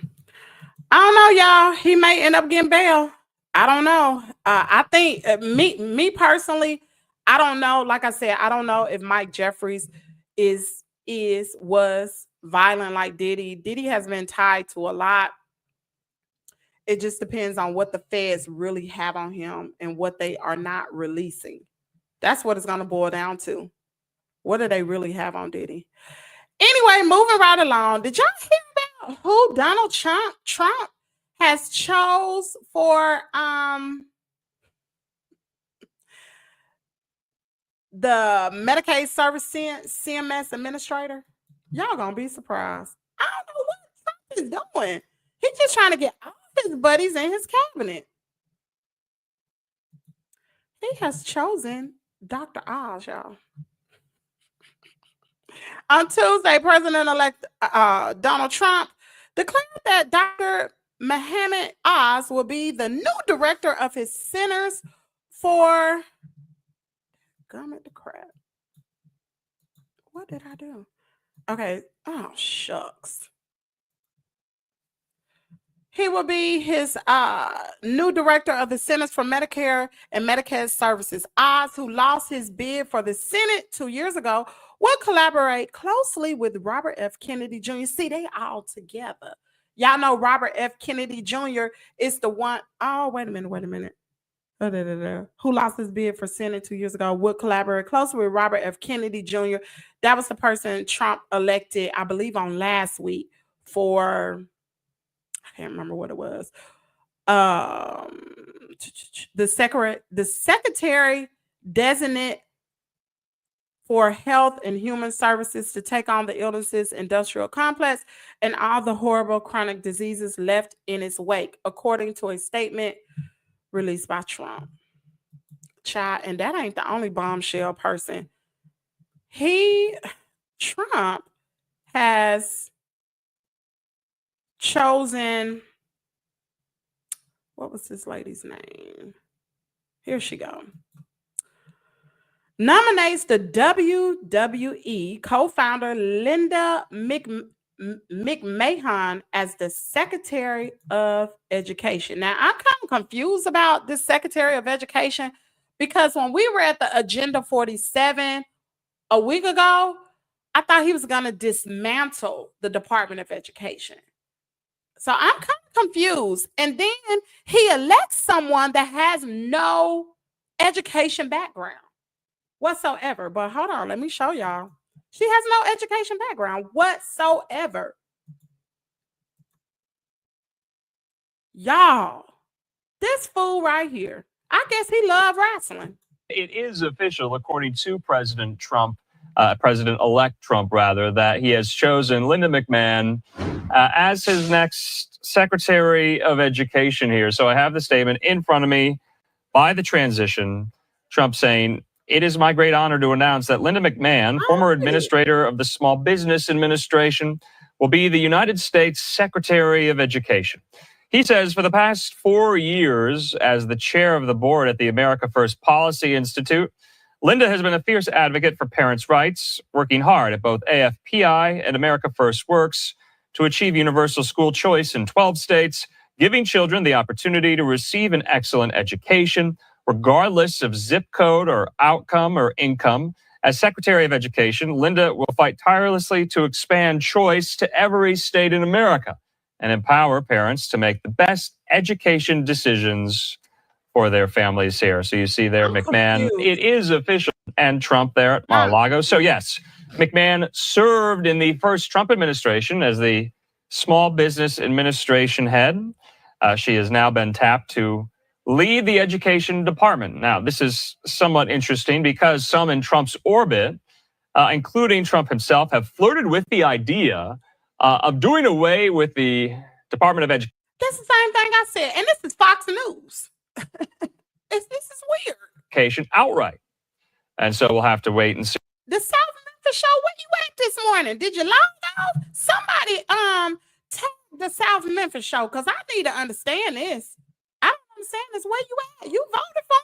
I don't know, y'all. He may end up getting bail. I don't know. I think me personally, I don't know. Like I said, I don't know if Mike Jeffries was violent like Diddy. Diddy has been tied to a lot. It just depends on what the feds really have on him and what they are not releasing. That's what it's going to boil down to. What do they really have on Diddy? Anyway, moving right along. Did y'all hear about who Donald Trump has chose for the Medicaid service CMS administrator? Y'all gonna be surprised. I don't know what Trump is doing. He's just trying to get all his buddies in his cabinet. He has chosen Dr. Oz, y'all. On Tuesday, President-elect Donald Trump declared that Dr. Mohammed Oz will be the new director of his Centers for Gummit the crap. What did I do? Okay. Oh, shucks. He will be his new director of the Centers for Medicare and Medicaid Services. Oz, who lost his bid for the Senate 2 years ago, will collaborate closely with Robert F. Kennedy Jr. See, they all together. Y'all know Robert F. Kennedy Jr. is the one. Oh, wait a minute. Who lost his bid for Senate 2 years ago, would collaborate closely with Robert F. Kennedy Jr. That was the person Trump elected, I believe, on last week for, I can't remember what it was. The secretary designate for Health and Human Services to take on the illnesses industrial complex and all the horrible chronic diseases left in its wake, according to a statement released by Trump. Child, and that ain't the only bombshell person. Trump has chosen, what was this lady's name? Here she go. Nominates the WWE co-founder Linda McMahon as the Secretary of Education. Now, I'm kind of confused about this Secretary of Education because when we were at the Agenda 47 a week ago, I thought he was going to dismantle the Department of Education. So I'm kind of confused. And then he elects someone that has no education background whatsoever. But hold on, let me show y'all. She has no education background whatsoever. Y'all, this fool right here, I guess he loved wrestling. It is official, according to President Trump, President-elect Trump, rather, that he has chosen Linda McMahon as his next Secretary of Education here. So I have the statement in front of me by the transition. Trump saying, "It is my great honor to announce that Linda McMahon, former administrator of the Small Business Administration, will be the United States Secretary of Education." He says for the past 4 years as the chair of the board at the America First Policy Institute, Linda has been a fierce advocate for parents' rights, working hard at both AFPI and America First Works to achieve universal school choice in 12 states, giving children the opportunity to receive an excellent education, regardless of zip code or outcome or income. As Secretary of Education, Linda will fight tirelessly to expand choice to every state in America and empower parents to make the best education decisions for their families here. So you see there, McMahon, it is official, and Trump there at Mar-a-Lago. So yes, McMahon served in the first Trump administration as the Small Business Administration head. She has now been tapped to lead the education department. Now, this is somewhat interesting because some in Trump's orbit, including Trump himself, have flirted with the idea of doing away with the Department of Education. That's the same thing I said, and this is Fox News. This is weird. Outright. And so we'll have to wait and see. The South Memphis show, where you at this morning? Did you log off? Somebody tag the South Memphis show, because I need to understand this. I don't understand this. Where you at? You voted for?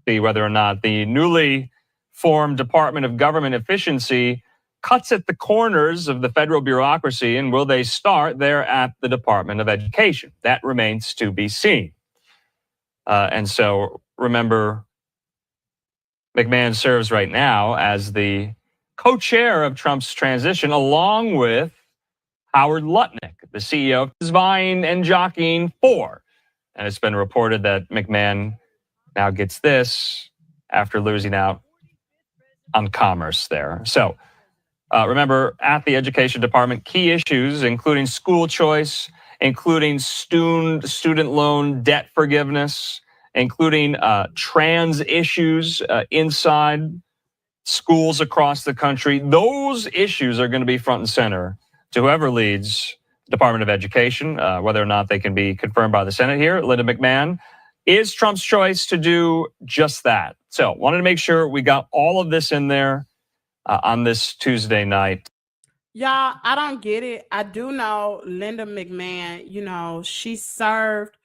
See whether or not the newly formed Department of Government Efficiency cuts at the corners of the federal bureaucracy, and will they start there at the Department of Education? That remains to be seen. And so remember, McMahon serves right now as the co-chair of Trump's transition, along with Howard Lutnick, the CEO is vying and jockeying for. And it's been reported that McMahon now gets this after losing out on commerce there. So remember, at the Education Department, key issues, including school choice, including student loan debt forgiveness, including trans issues inside schools across the country. Those issues are going to be front and center to whoever leads Department of Education, whether or not they can be confirmed by the Senate here. Linda McMahon is Trump's choice to do just that. So wanted to make sure we got all of this in there on this Tuesday night. Y'all, I don't get it. I do know Linda McMahon, she served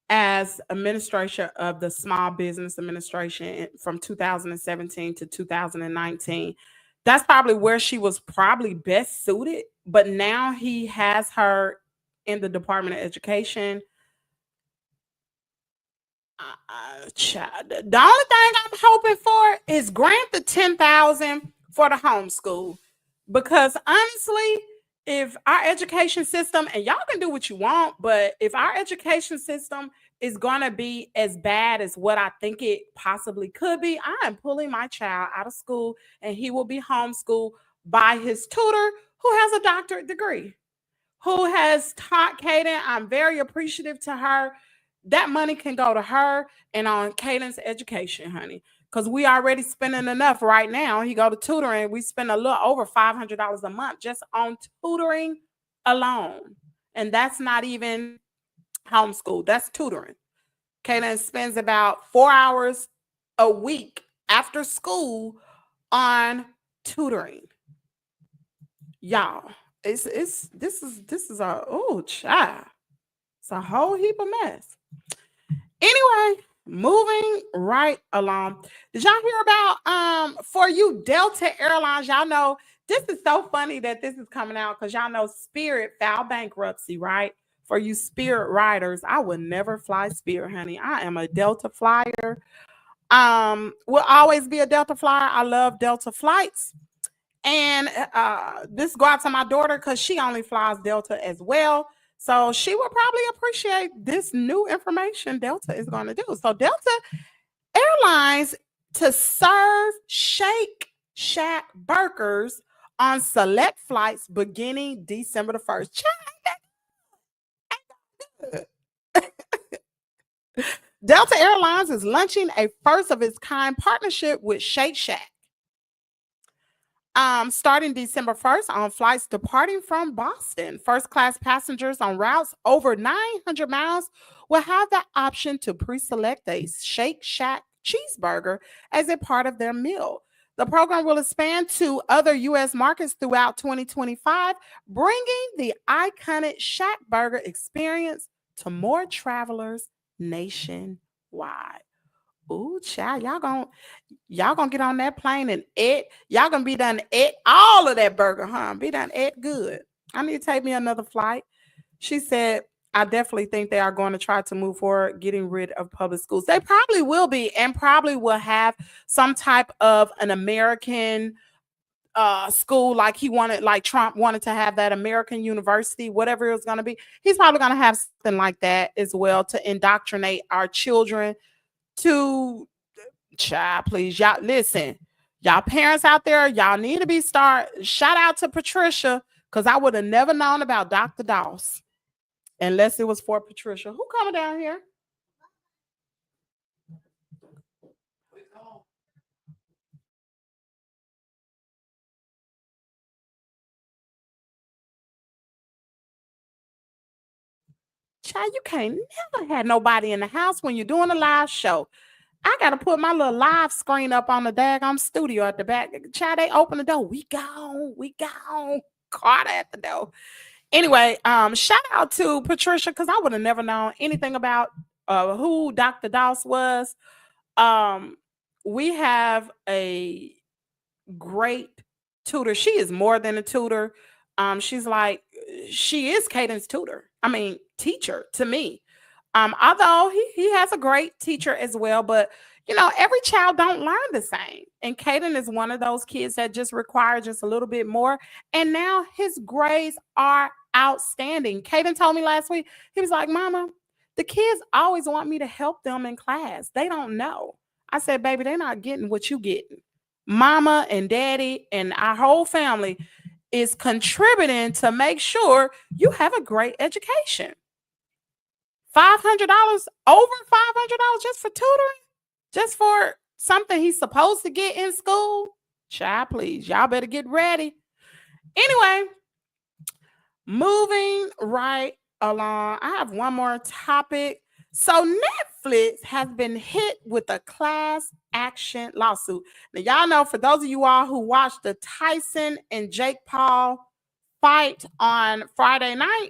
as administrator of the Small Business Administration from 2017 to 2019. That's probably where she was probably best suited. But now he has her in the Department of Education. The only thing I'm hoping for is grant the $10,000 for the homeschool, because honestly, if our education system, and y'all can do what you want, but if our education system is gonna be as bad as what I think it possibly could be, I am pulling my child out of school and he will be homeschooled by his tutor who has a doctorate degree, who has taught Kaden. I'm very appreciative to her. That money can go to her and on Caden's education, honey, because we already spending enough right now. He go to tutoring. We spend a little over $500 a month just on tutoring alone. And that's not even homeschool. That's tutoring. Kaden spends about 4 hours a week after school on tutoring. Y'all, this is a child. It's a whole heap of mess. Anyway, moving right along. Did y'all hear about for you Delta Airlines? Y'all know this is so funny that this is coming out because y'all know Spirit filed bankruptcy, right? For you Spirit riders, I would never fly Spirit, honey. I am a Delta flyer. Will always be a Delta flyer. I love Delta flights. And this go out to my daughter because she only flies Delta as well. So she will probably appreciate this new information Delta is going to do. So Delta Airlines to serve Shake Shack burgers on select flights beginning December the 1st. Delta Airlines is launching a first of its kind partnership with Shake Shack. Starting December 1st on flights departing from Boston. First class passengers on routes over 900 miles will have the option to pre-select a Shake Shack cheeseburger as a part of their meal. The program will expand to other U.S. markets throughout 2025, bringing the iconic Shack burger experience to more travelers nationwide. Ooh, child, y'all gonna get on that plane and y'all gonna be done all of that burger, huh? Be done good. I need to take me another flight. She said, I definitely think they are going to try to move forward, getting rid of public schools. They probably will be, and probably will have some type of an American school like Trump wanted to have that American university, whatever it was going to be. He's probably going to have something like that as well to indoctrinate our children to. Child, please, y'all listen. Y'all parents out there, y'all need to be shout out to Patricia, because I would have never known about Dr. Doss unless it was for Patricia. Who coming down here? Child, you can't never have nobody in the house when you're doing a live show. I got to put my little live screen up on the daggone studio at the back. Child, they open the door. We gone. Carter at the door. Anyway, shout out to Patricia, because I would have never known anything about who Dr. Doss was. We have a great tutor. She is more than a tutor. She is Caden's tutor. I mean, teacher to me. Although he has a great teacher as well, but every child don't learn the same. And Caden is one of those kids that just require just a little bit more. And now his grades are outstanding. Caden told me last week, he was like, Mama, the kids always want me to help them in class. They don't know. I said, baby, they're not getting what you getting. Mama and daddy and our whole family is contributing to make sure you have a great education. $500, over $500 just for tutoring, just for something he's supposed to get in school. Child, please, y'all better get ready. Anyway, moving right along, I have one more topic. So Netflix has been hit with a class action lawsuit. Now, y'all know, for those of you all who watched the Tyson and Jake Paul fight on Friday night,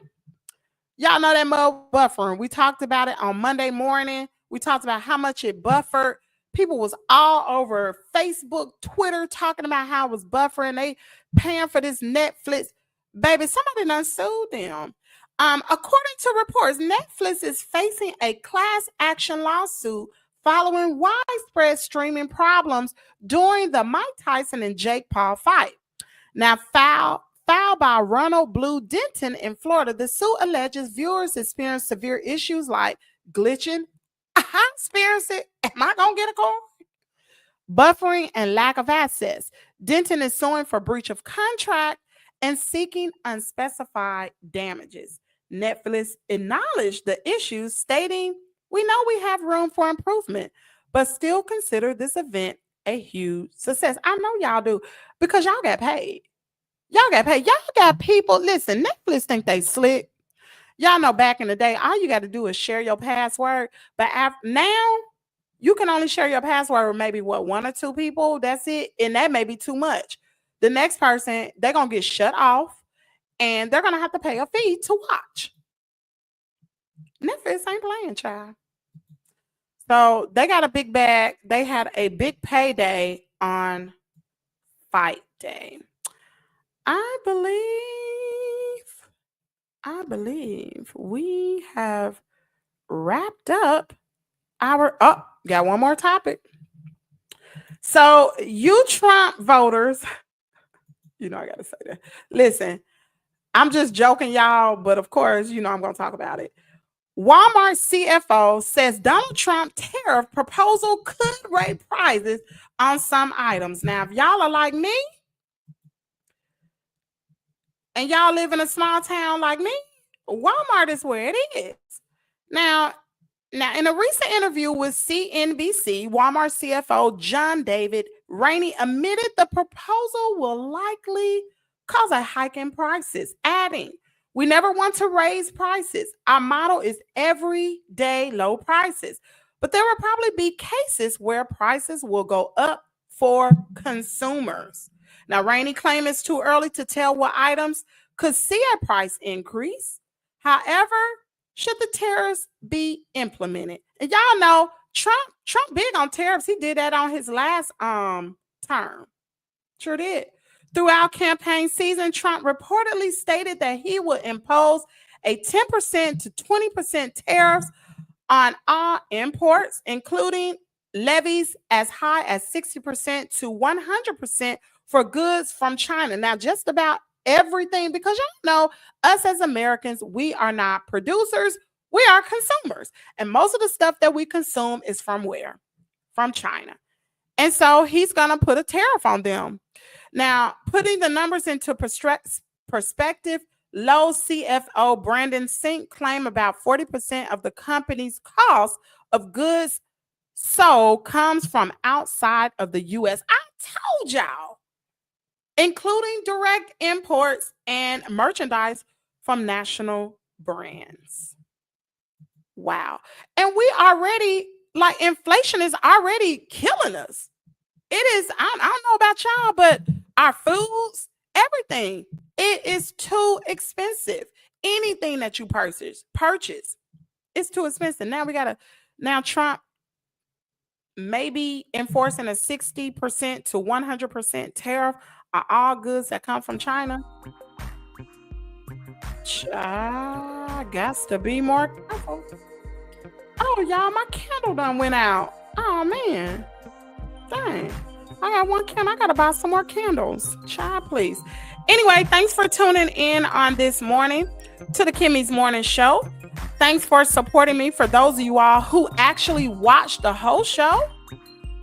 y'all know that mud buffering. We talked about it on Monday morning. We talked about how much it buffered. People was all over Facebook, Twitter, talking about how it was buffering. They paying for this Netflix. Baby, somebody done sued them. According to reports, Netflix is facing a class action lawsuit following widespread streaming problems during the Mike Tyson and Jake Paul fight. Now, foul by Ronald Blue Denton in Florida, the suit alleges viewers experienced severe issues like glitching. I experienced it. Am I going to get a call? Buffering and lack of access. Denton is suing for breach of contract and seeking unspecified damages. Netflix acknowledged the issues, stating, "We know we have room for improvement, but still consider this event a huge success." I know y'all do, because y'all got paid. Y'all got paid. Y'all got people. Listen, Netflix think they slick. Y'all know back in the day, all you got to do is share your password. But now, you can only share your password with maybe one or two people. That's it. And that may be too much. The next person, they're going to get shut off and they're going to have to pay a fee to watch. Netflix ain't playing, child. So they got a big bag. They had a big payday on Fight Day. I believe we have wrapped up our, got one more topic. So you Trump voters, I got to say that. Listen, I'm just joking, y'all, but of course, I'm going to talk about it. Walmart CFO says Donald Trump tariff proposal could raise prices on some items. Now, if y'all are like me and y'all live in a small town like me, Walmart is where it is. Now, in a recent interview with CNBC, Walmart CFO John David Rainey admitted the proposal will likely cause a hike in prices, adding, "We never want to raise prices. Our model is everyday low prices. But there will probably be cases where prices will go up for consumers." Now, Rainey claims it's too early to tell what items could see a price increase. However, should the tariffs be implemented? And y'all know Trump big on tariffs. He did that on his last term. Sure did. Throughout campaign season, Trump reportedly stated that he would impose a 10% to 20% tariffs on all imports, including levies as high as 60% to 100% for goods from China. Now, just about everything, because y'all know us as Americans, we are not producers, we are consumers. And most of the stuff that we consume is from where? From China. And so he's going to put a tariff on them. Now, putting the numbers into perspective, Lowe's CFO Brandon Sink claimed about 40% of the company's cost of goods sold comes from outside of the U.S. I told y'all, including direct imports and merchandise from national brands. Wow. And we already, inflation is already killing us. It is, I don't know about y'all, but our foods, everything, it is too expensive. Anything that you purchase, it's too expensive. Now Trump maybe enforcing a 60% to 100% tariff on all goods that come from China. I got to be more careful. Oh, y'all, my candle done went out. Oh, man. Dang. I got one candle. I got to buy some more candles. Child, please. Anyway, thanks for tuning in on this morning to the Kimmy's Morning Show. Thanks for supporting me. For those of you all who actually watched the whole show,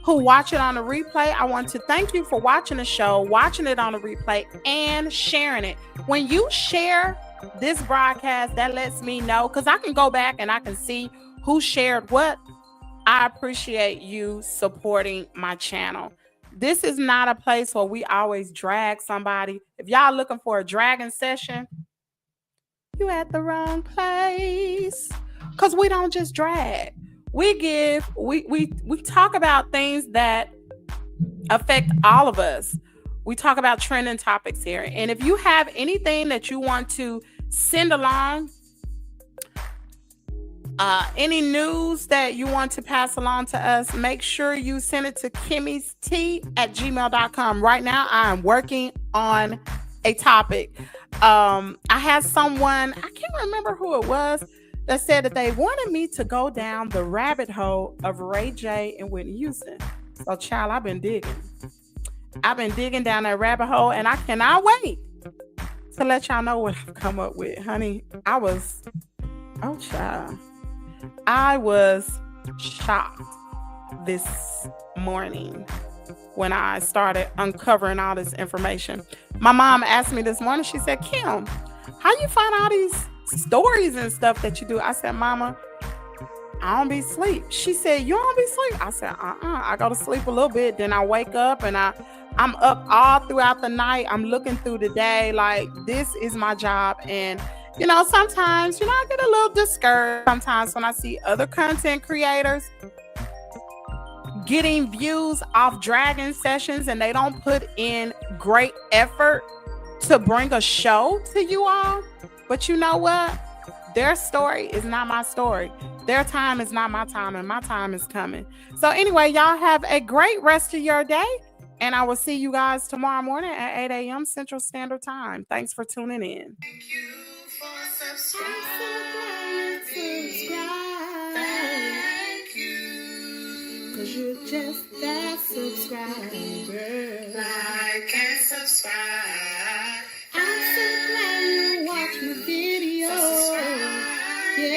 who watch it on the replay, I want to thank you for watching the show, watching it on the replay, and sharing it. When you share this broadcast, that lets me know, because I can go back and I can see who shared what. I appreciate you supporting my channel. This is not a place where we always drag somebody. If y'all looking for a dragging session, you at the wrong place, because we don't just drag. We talk about things that affect all of us. We talk about trending topics here. And if you have anything that you want to send along, any news that you want to pass along to us, make sure you send it to kimmyst@gmail.com. Right now, I am working on a topic. I had someone, I can't remember who it was, that said that they wanted me to go down the rabbit hole of Ray J and Whitney Houston. So, child, I've been digging. I've been digging down that rabbit hole, and I cannot wait to let y'all know what I've come up with. Honey, oh, child. I was shocked this morning when I started uncovering all this information. My mom asked me this morning, she said, Kim, how you find all these stories and stuff that you do? I said, Mama, I don't be sleep. She said, you don't be sleep? I said, I go to sleep a little bit, then I wake up and I'm up all throughout the night. I'm looking through the day. Like, this is my job. And sometimes, I get a little discouraged sometimes when I see other content creators getting views off dragging sessions and they don't put in great effort to bring a show to you all. But you know what? Their story is not my story. Their time is not my time, and my time is coming. So anyway, y'all have a great rest of your day, and I will see you guys tomorrow morning at 8 a.m. Central Standard Time. Thanks for tuning in. Thank you for subscribing. Thank you. 'Cause you're just that subscriber. Like and subscribe.